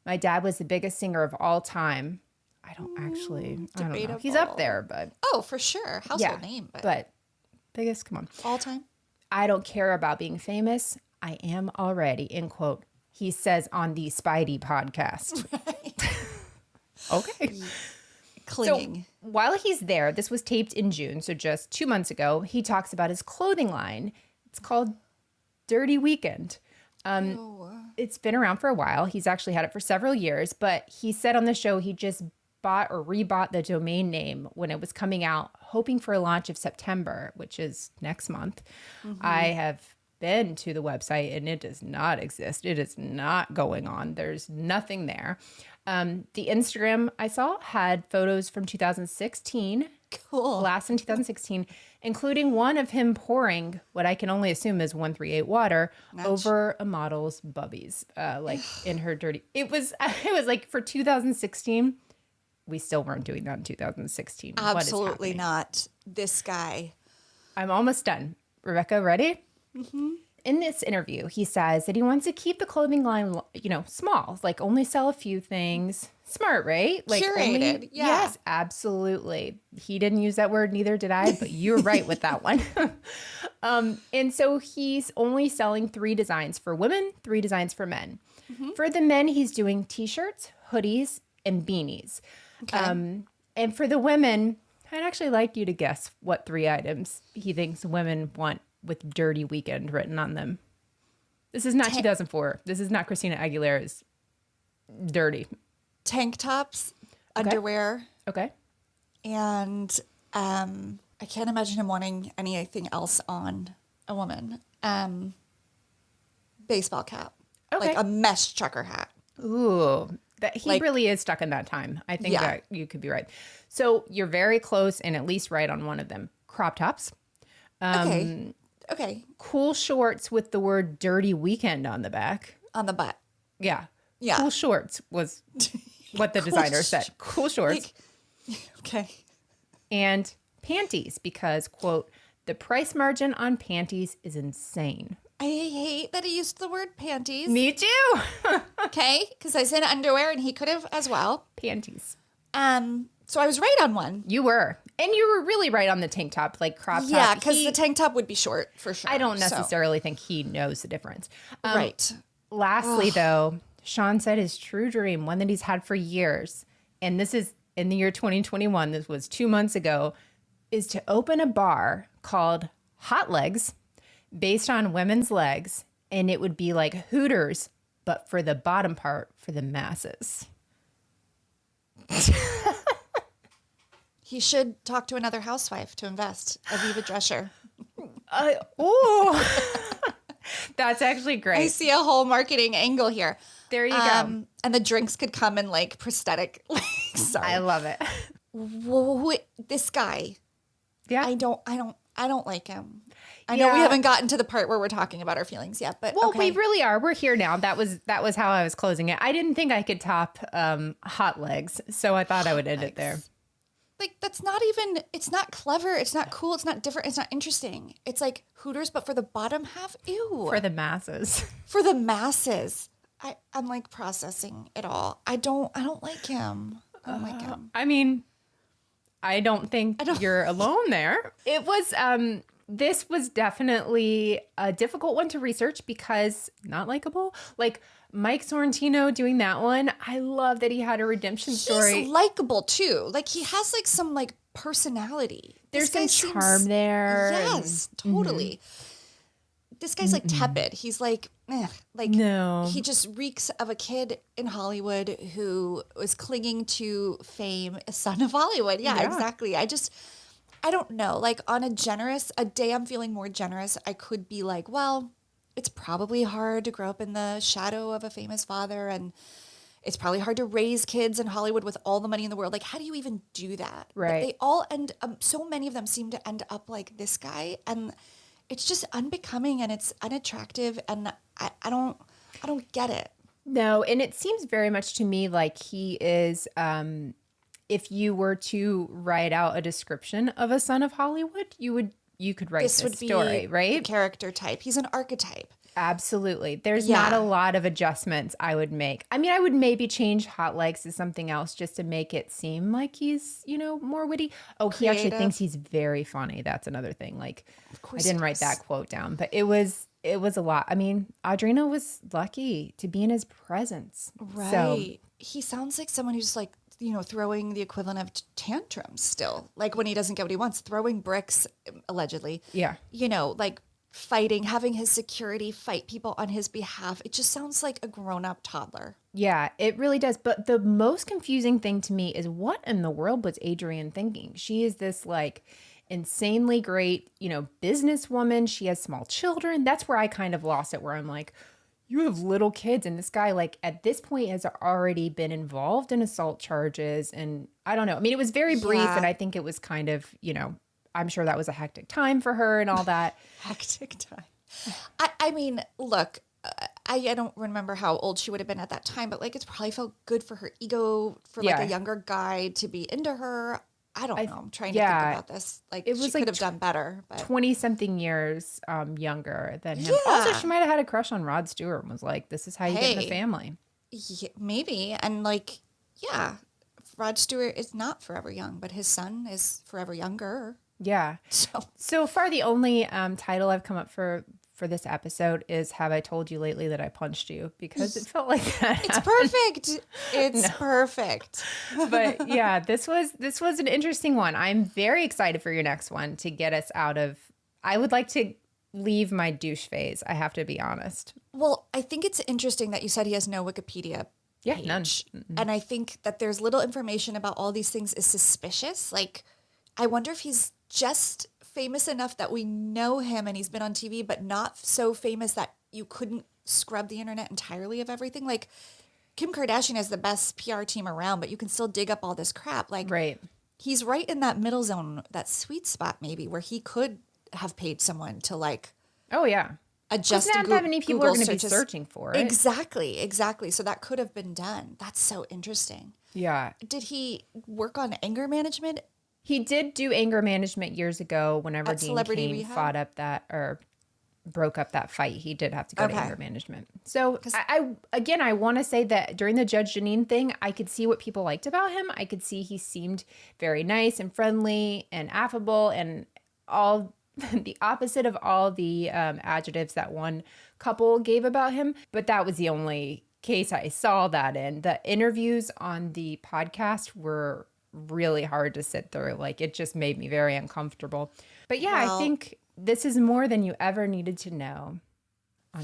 My dad was the biggest singer of all time. I don't know. He's up there, but.
Oh, for sure. Household name.
But biggest, come on.
All time.
I don't care about being famous. I am already, end quote. He says on the Spidey podcast. Right. Okay.
Clinging.
So while he's there, this was taped in June, so just 2 months ago, he talks about his clothing line. It's called Dirty Weekend. It's been around for a while. He's actually had it for several years, but he said on the show he just bought or rebought the domain name when it was coming out, hoping for a launch of September, which is next month. Mm-hmm. I have been to the website and it does not exist. It is not going on. There's nothing there. The Instagram I saw had photos from 2016.
Cool.
Last in 2016, including one of him pouring what I can only assume is 138 water over a model's bubbies, like in her dirty. It was like for 2016, we still weren't doing that in 2016.
Absolutely not. This guy.
I'm almost done. Rebekah, ready? Mm-hmm. In this interview, he says that he wants to keep the clothing line, small, like only sell a few things. Smart, right? Like
Curated, yeah.
Yes, absolutely. He didn't use that word, neither did I, but you're right with that one. And so he's only selling 3 designs for women, 3 designs for men. Mm-hmm. For the men, he's doing t-shirts, hoodies, and beanies. Okay. And for the women, I'd actually like you to guess what 3 items he thinks women want with Dirty Weekend written on them. This is not 2004. This is not Christina Aguilera's Dirty.
Tank tops, underwear.
Okay.
And I can't imagine him wanting anything else on a woman. Baseball cap.
Okay.
Like a mesh trucker hat.
Ooh, that he really is stuck in that time. I think that you could be right. So you're very close and at least right on one of them. Crop tops.
Okay.
Cool shorts with the word Dirty Weekend on the back.
On the butt.
Yeah.
Yeah.
Cool shorts was what the designer said. Cool shorts.
Okay.
And panties because, quote, the price margin on panties is insane.
I hate that he used the word panties.
Me too.
Okay. Because I said underwear and he could have as well.
Panties.
So I was right on one.
You were. And you were really right on the tank top, like crop top.
Yeah, because the tank top would be short for sure.
I don't necessarily think he knows the difference.
Right.
Lastly, though, Sean said his true dream, one that he's had for years, and this is in the year 2021, this was 2 months ago, is to open a bar called Hot Legs based on women's legs. And it would be like Hooters, but for the bottom part, for the masses.
He should talk to another housewife to invest. Aviva Drescher.
That's actually great.
I see a whole marketing angle here.
There you go.
And the drinks could come in like prosthetic. Sorry.
I love it.
This guy.
Yeah.
I don't like him. I know we haven't gotten to the part where we're talking about our feelings yet, but
we really are. We're here now. That was how I was closing it. I didn't think I could top Hot Legs, so I thought I would end it there.
Like, that's not even, it's not clever. It's not cool. It's not different. It's not interesting. It's like Hooters, but for the bottom half. Ew.
For the masses.
For the masses. I'm like processing it all. I don't like him. I don't like him.
I mean, I don't think you're alone there. It was, this was definitely a difficult one to research because not likable. Like Mike Sorrentino doing that one. I love that he had a redemption story.
He's likable too. Like he has like some like personality.
There's some charm there.
Yes, totally. This guy's like tepid. He's like,
no.
He just reeks of a kid in Hollywood who was clinging to fame, a son of Hollywood. Yeah, exactly. I don't know. Like on a day I'm feeling more generous, I could be like, well, it's probably hard to grow up in the shadow of a famous father, and it's probably hard to raise kids in Hollywood with all the money in the world. Like, how do you even do that?
Right.
But they all end, so many of them seem to end up like this guy, and it's just unbecoming and it's unattractive, and I don't get it.
No, and it seems very much to me like he is, if you were to write out a description of a son of Hollywood, you could write this story, right?
The character type. He's an archetype.
Absolutely. There's not a lot of adjustments I would make. I mean, I would maybe change Hot Legs to something else just to make it seem like he's, more witty. Oh,
Creative.
He actually thinks he's very funny. That's another thing. Like, I didn't write that quote down, but it was a lot. I mean, Audrina was lucky to be in his presence.
Right.
So,
he sounds like someone who's like, throwing the equivalent of tantrums still. Like when he doesn't get what he wants, throwing bricks, allegedly.
Yeah.
Like fighting, having his security fight people on his behalf. It just sounds like a grown-up toddler.
Yeah, it really does. But the most confusing thing to me is what in the world was Adrienne thinking? She is this like insanely great, businesswoman. She has small children. That's where I kind of lost it, where I'm like, you have little kids, and this guy, like, at this point has already been involved in assault charges. And I don't know. I mean, it was very brief, and I think it was kind of, I'm sure that was a hectic time for her and all that.
Hectic time. I mean, look, I don't remember how old she would have been at that time, but like, it's probably felt good for her ego for like a younger guy to be into her. I don't know. I'm trying to think about this. Like, it was she could have done better. But
20-something years younger than him. Yeah. Also, she might have had a crush on Rod Stewart and was like, this is how you get in the family.
Yeah, maybe. And like, yeah, Rod Stewart is not forever young, but his son is forever younger.
Yeah. So far, the only title I've come up for this episode is "Have I Told You Lately That I Punched You?" Because it felt like that.
It's perfect. It's perfect.
But yeah, this was an interesting one. I'm very excited for your next one to get us out of. I would like to leave my douche phase. I have to be honest.
Well, I think it's interesting that you said he has no Wikipedia.
Yeah,
page.
none. Mm-hmm.
And I think that there's little information about all these things is suspicious. Like, I wonder if he's just famous enough that we know him and he's been on TV, but not so famous that you couldn't scrub the internet entirely of everything. Like, Kim Kardashian has the best PR team around, but you can still dig up all this crap. Like,
right.
He's right in that middle zone, that sweet spot maybe, where he could have paid someone to like,
oh yeah,
adjust.
Not that many people are going to be searching for it.
Exactly. So that could have been done. That's so interesting.
Yeah.
Did he work on anger management?
He did do anger management years ago. Whenever Dean Cain fought up that or broke up that fight, he did have to go to anger management. So I want to say that during the Judge Jeanine thing, I could see what people liked about him. I could see he seemed very nice and friendly and affable and all the opposite of all the adjectives that one couple gave about him. But that was the only case I saw that in. The interviews on the podcast were really hard to sit through. Like, it just made me very uncomfortable. But yeah, I think this is more than you ever needed to know.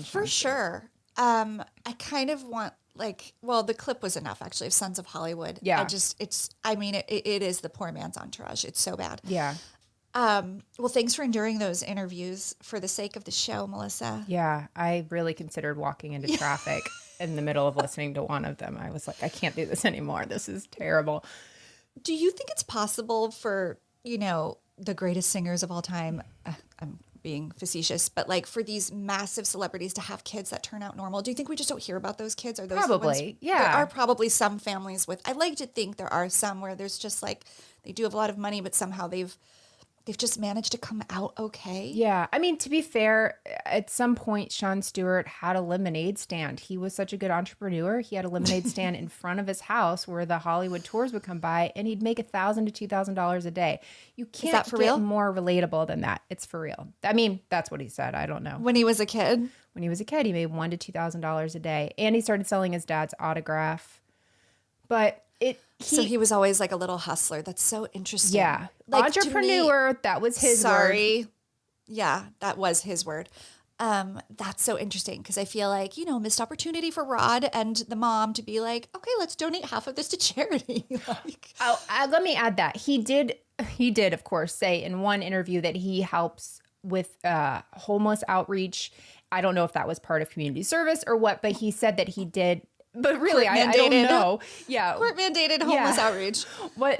For sure. I kind of want the clip was enough actually of Sons of Hollywood.
Yeah.
It is the poor man's Entourage. It's so bad.
Yeah.
Well, thanks for enduring those interviews for the sake of the show, Melissa.
Yeah. I really considered walking into traffic in the middle of listening to one of them. I was like, I can't do this anymore. This is terrible.
Do you think it's possible for, the greatest singers of all time, I'm being facetious, but like for these massive celebrities to have kids that turn out normal? Do you think we just don't hear about those kids? Are those
probably? Yeah.
There are probably some families with, I like to think there are some where there's just like, they do have a lot of money, but somehow they've just managed to come out okay.
Yeah. I mean, to be fair, at some point, Sean Stewart had a lemonade stand. He was such a good entrepreneur. He had a lemonade stand in front of his house where the Hollywood tours would come by, and he'd make $1,000 to $2,000 a day. You can't get real? More relatable than that. It's for real. I mean, that's what he said. I don't know.
When he was a kid?
When he was a kid, he made $1,000 to $2,000 a day. And he started selling his dad's autograph. But
so he was always like a little hustler. That's so interesting.
Yeah.
Like,
entrepreneur, that was his word.
Yeah, that was his word. That's so interesting because I feel like, missed opportunity for Rod and the mom to be like, okay, let's donate half of this to charity.
Let me add that. He did, of course, say in one interview that he helps with homeless outreach. I don't know if that was part of community service or what, but he said that he did. But really, I don't know. Yeah.
Court-mandated homeless outreach.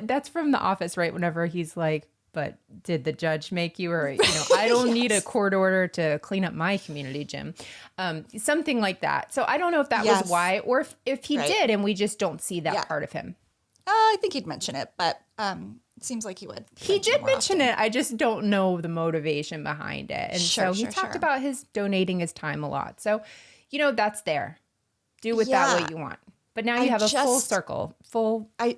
That's from The Office, right? Whenever he's like, but did the judge make you? Or, I don't need a court order to clean up my community gym. Something like that. So I don't know if that was why or if he did and we just don't see that part of him.
I think he'd mention it, but it seems like he would.
He did mention it. I just don't know the motivation behind it. And so he talked about his donating his time a lot. So, that's there. Do with that what you want. But now you have a full circle,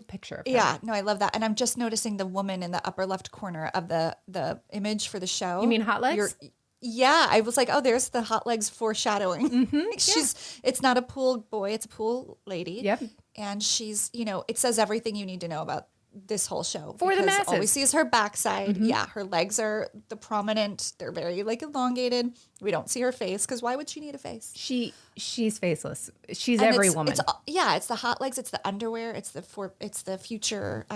picture of him.
Yeah, no, I love that. And I'm just noticing the woman in the upper left corner of the image for the show.
You mean Hot Legs?
Yeah, I was like, oh, there's the Hot Legs foreshadowing. Mm-hmm, it's not a pool boy, it's a pool lady.
Yep.
And she's, it says everything you need to know about this whole show.
For the masses.
All we see is her backside. Mm-hmm. Yeah, her legs are the prominent. They're very elongated. We don't see her face because why would she need a face?
She's faceless. She's every woman.
It's the hot legs. It's the underwear. It's the future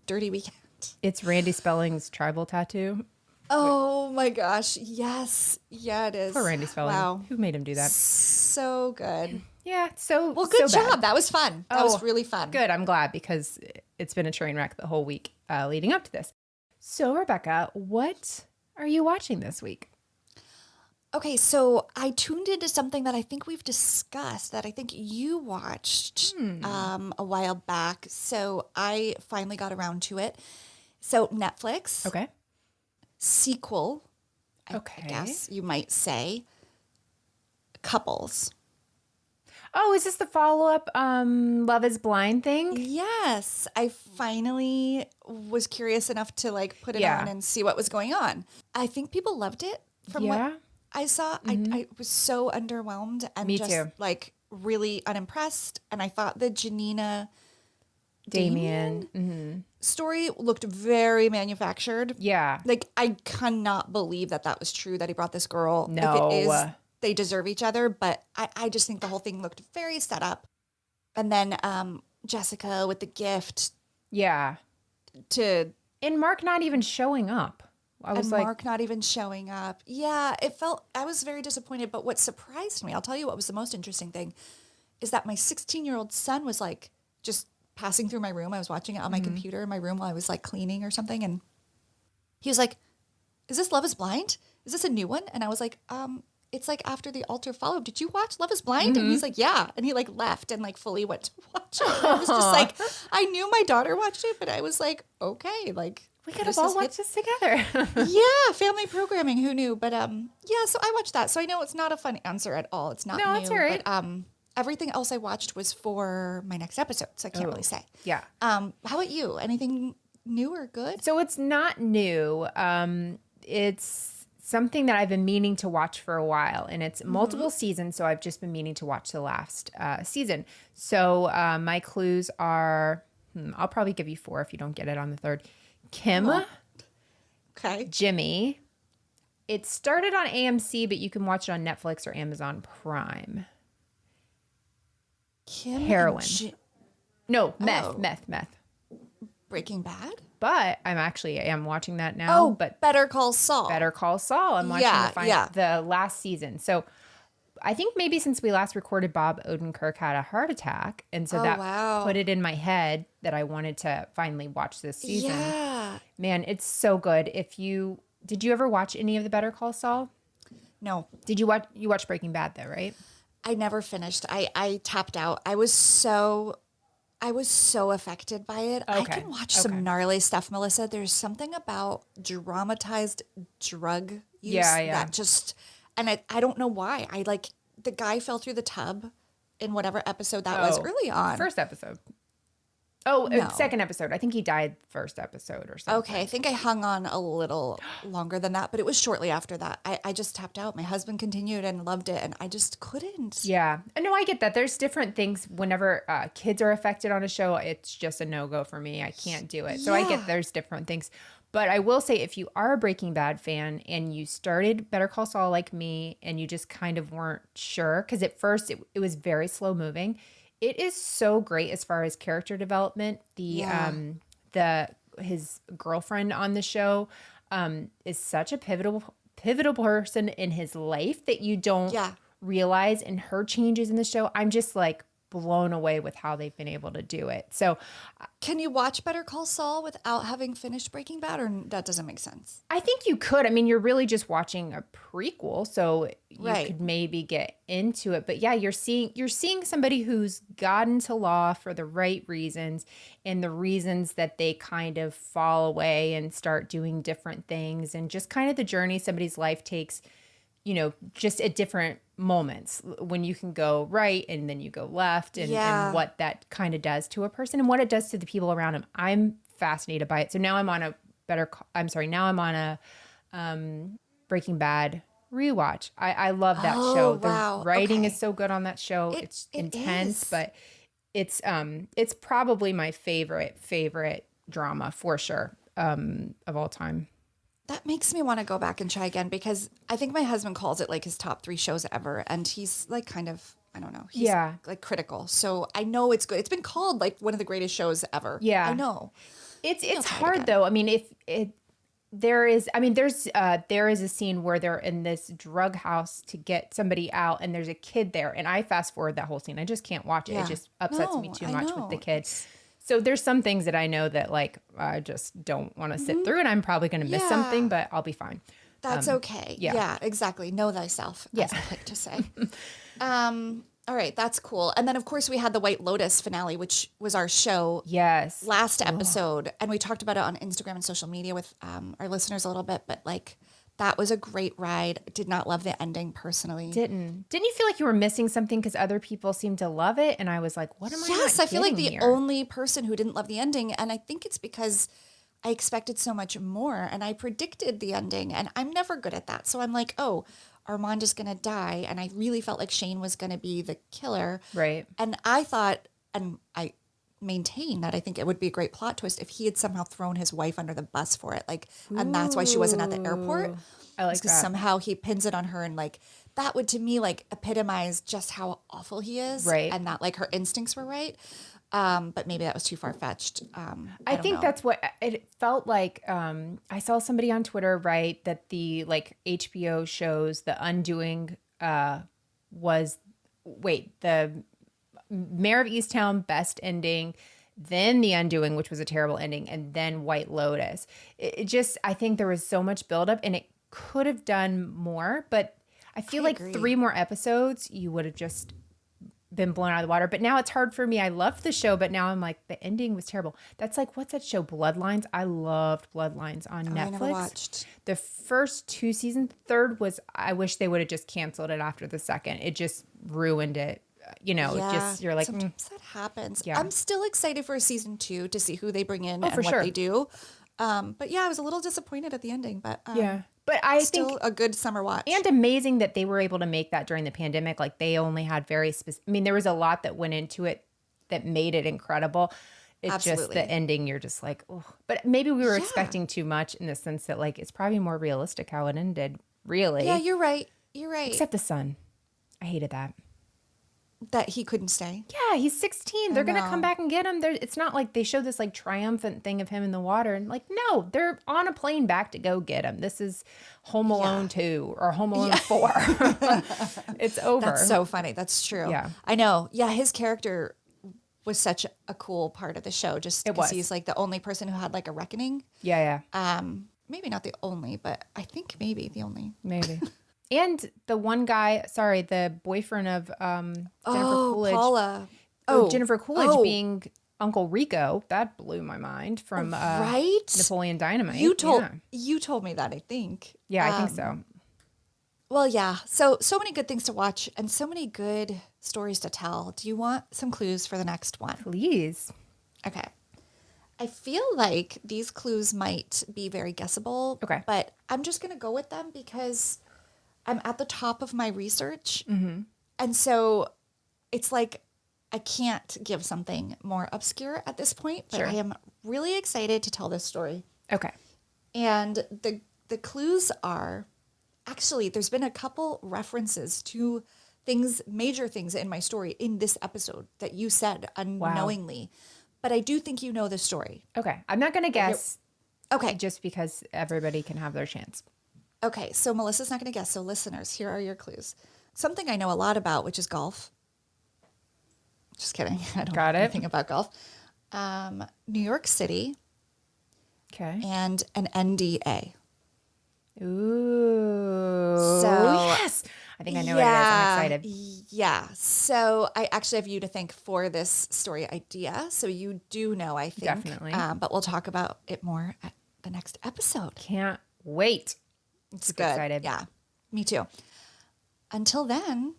dirty weekend. it.
It's Randy Spelling's tribal tattoo.
Oh my gosh. Yes. Yeah, it is.
Poor Randy Spelling.
Wow.
Who made him do that?
So good.
Yeah, so
Well, good
so bad.
job. That was fun. That was really fun.
Good. I'm glad because it's been a train wreck the whole week leading up to this. So, Rebekah, what are you watching this week?
Okay, so I tuned into something that I think we've discussed that I think you watched a while back. So I finally got around to it. So Netflix.
Okay.
Sequel, I guess you might say. Couples.
Oh, is this the follow-up Love is Blind thing?
Yes, I finally was curious enough to like put it on and see what was going on. I think people loved it from what I saw. I was so underwhelmed and
Me
just
too.
like really unimpressed. And I thought the Janina
Damien.
story looked very manufactured.
Yeah.
Like I cannot believe that was true that he brought this girl.
No.
If it is, they deserve each other. But I just think the whole thing looked very set up. And then Jessica with the gift
Yeah.
to
And Mark not even showing up. I was
and
like,
Mark not even showing up. Yeah, I was very disappointed. But what surprised me, I'll tell you what was the most interesting thing, is that my 16-year-old son was like just passing through my room. I was watching it on my computer in my room while I was like cleaning or something. And he was like, is this Love is Blind? Is this a new one? And I was like, it's like after the altar followed. Did you watch Love is Blind? And he's like, yeah. And he like left and like fully went to watch it. And I was just like, I knew my daughter watched it, but I was like, okay, like
we could have all watched this together.
yeah, family programming. Who knew? But yeah. So I watched that. So I know it's not a fun answer at all. It's not
No,
new.
it's all right.
But everything else I watched was for my next episode, so I can't really say.
Yeah.
How about you? Anything new or good?
So it's not new. It's something that I've been meaning to watch for a while, and it's multiple seasons. So I've just been meaning to watch the last season. So my clues are, I'll probably give you 4 if you don't get it on the third. Kim,
Okay.
Jimmy. It started on AMC, but you can watch it on Netflix or Amazon Prime.
Kim
Heroin.
and
No, meth,
Oh.
meth.
Breaking Bad.
But I am watching that now. But
Better Call Saul.
Better Call Saul. I'm watching the last season. So I think maybe since we last recorded, Bob Odenkirk had a heart attack. And so that put it in my head that I wanted to finally watch this season.
Yeah.
Man, it's so good. Did you ever watch any of the Better Call Saul?
No,
Did you watch Breaking Bad though, right?
I never finished. I tapped out. I was so affected by it. I
Okay,
can watch some gnarly stuff, Melissa. There's something about dramatized drug use that just, and I don't know why. I like the guy fell through the tub in whatever episode that was early on.
First episode. Oh,
No.
second episode. I think he died first episode or something.
Okay, I think I hung on a little longer than that, but it was shortly after that. I just tapped out. My husband continued and loved it, and I just couldn't.
Yeah. No, I get that. There's different things. Whenever kids are affected on a show, it's just a no-go for me. I can't do it. So I get there's different things. But I will say, if you are a Breaking Bad fan and you started Better Call Saul like me and you just kind of weren't sure, because at first it was very slow moving. It is so great as far as character development. His girlfriend on the show is such a pivotal person in his life that you don't realize, and her changes in the show. I'm just like blown away with how they've been able to do it. So
Can you watch Better Call Saul without having finished Breaking Bad, or that doesn't make sense?
I think you could. I mean, you're really just watching a prequel, so you could maybe get into it. But yeah, you're seeing somebody who's got into law for the right reasons, and the reasons that they kind of fall away and start doing different things, and just kind of the journey somebody's life takes, just at different moments when you can go right and then you go left, and what that kind of does to a person and what it does to the people around him. I'm fascinated by it. So now I'm on a Breaking Bad rewatch. I love that show. The writing is so good on that show. It's intense, but it's probably my favorite drama for sure, of all time.
That makes me want to go back and try again, because I think my husband calls it like his top 3 shows ever. And he's like kind of, I don't know. He's like critical. So I know it's good. It's been called like one of the greatest shows ever.
Yeah.
I know.
It's hard though. I mean, there is a scene where they're in this drug house to get somebody out, and there's a kid there, and I fast forward that whole scene. I just can't watch it.
Yeah.
It just upsets me
No,
too
I
much
know.
with the kid. So there's some things that I know that like I just don't want to sit through, and I'm probably going to miss something, but I'll be fine.
That's okay. Yeah, exactly. Know thyself, as I like to say. All right, that's cool. And then, of course, we had the White Lotus finale, which was our show
Yes.
last episode. And we talked about it on Instagram and social media with our listeners a little bit. But, like, that was a great ride. Did not love the ending personally.
Didn't you feel like you were missing something because other people seemed to love it? And I was like, what am I
Yes,
not
I feel like the
getting here?
only person who didn't love the ending. And I think it's because I expected so much more. And I predicted the ending. And I'm never good at that. So I'm like, oh, Armand is going to die. And I really felt like Shane was going to be the killer.
Right.
And I thought, and I maintain that I think it would be a great plot twist if he had somehow thrown his wife under the bus for it. Like, and that's why she wasn't at the airport.
I like
Because
that.
somehow he pins it on her, and like that would to me like epitomize just how awful he is.
Right.
And that like her instincts were right. But maybe that was too far fetched.
I
don't
think
know.
that's what it felt like. I saw somebody on Twitter write that the like HBO shows The Undoing was the Mayor of Easttown best ending, then The Undoing, which was a terrible ending, and then White Lotus. It just, I think there was so much buildup, and it could have done more, but I feel like
agree.
3 more episodes, you would have just been blown out of the water. But now it's hard for me. I loved the show, but now I'm like, the ending was terrible. That's like, what's that show? Bloodlines. I loved Bloodlines on Netflix.
I never watched.
The first 2 seasons, third was, I wish they would have just canceled it after the second. It just ruined it. You know, it just, you're like,
sometimes that happens.
Yeah.
I'm still excited for season 2 to see who they bring in and
for
what
sure.
they do. But yeah, I was a little disappointed at the ending, but
yeah. But I
still
think,
a good summer watch.
and amazing that they were able to make that during the pandemic. Like they only had very specific, I mean, there was a lot that went into it that made it incredible. It's just
Absolutely.
the ending, you're just like, oh, but maybe we were expecting too much in the sense that like, it's probably more realistic how it ended, really.
Yeah, you're right. You're right.
Except the son. I hated that.
That he couldn't stay.
Yeah, he's 16. They're going to
know.
come back and get him. It's not like they show this like triumphant thing of him in the water. And like, no, they're on a plane back to go get him. This is Home Alone 2 or Home Alone 4. It's over.
That's so funny. That's true.
Yeah.
I know. Yeah, his character was such a cool part of the show just
It was.
because he's like the only person who had like a reckoning.
Yeah.
Maybe not the only, but I think maybe the only.
Maybe. And the one guy, sorry, the boyfriend of Jennifer Coolidge.
Paula.
Jennifer Coolidge being Uncle Rico. That blew my mind from
right?
Napoleon Dynamite.
You told me that, I think.
Yeah, I think so.
Well, yeah. So many good things to watch and so many good stories to tell. Do you want some clues for the next one?
Please.
Okay. I feel like these clues might be very guessable.
Okay.
But I'm just going to go with them because I'm at the top of my research. Mm-hmm. And so it's like I can't give something more obscure at this point. But
Sure.
I am really excited to tell this story.
Okay.
And the clues are actually, there's been a couple references to things, major things in my story in this episode that you said unknowingly. But I do think you know the story.
Okay. I'm not going to guess
Okay.
just because everybody can have their chance.
Okay. So Melissa's not going to guess. So listeners, here are your clues. Something I know a lot about, which is golf. Just kidding. I don't
Got
know
it.
anything about golf. New York City
Okay.
and an NDA.
Ooh.
So-
yes. I think I know what it is. I'm excited.
Yeah. So I actually have you to thank for this story idea. So you do know, I think.
Definitely.
But we'll talk about it more at the next episode.
Can't wait.
It's
Super
good.
excited.
Yeah. Me too. Until then,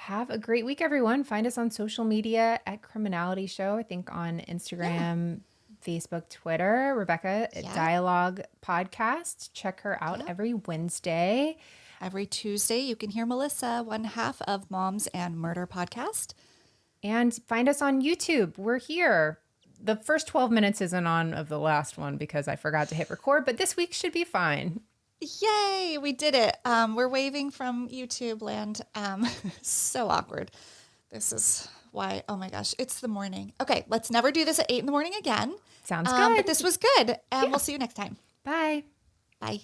Have a great week, everyone. Find us on social media at Criminality Show. I think on Instagram, Facebook, Twitter. Rebekah at Dialogue Podcast. Check her out every Wednesday.
every Tuesday you can hear Melissa, one half of Moms and Murder podcast.
And find us on YouTube. We're here. The first 12 minutes isn't on of the last one because I forgot to hit record, but this week should be fine.
Yay, we did it. We're waving from YouTube land. So awkward. This is why. Oh my gosh, it's the morning. Okay, let's never do this at 8 in the morning again.
Sounds good.
But this was good, and we'll see you next time.
Bye.
Bye.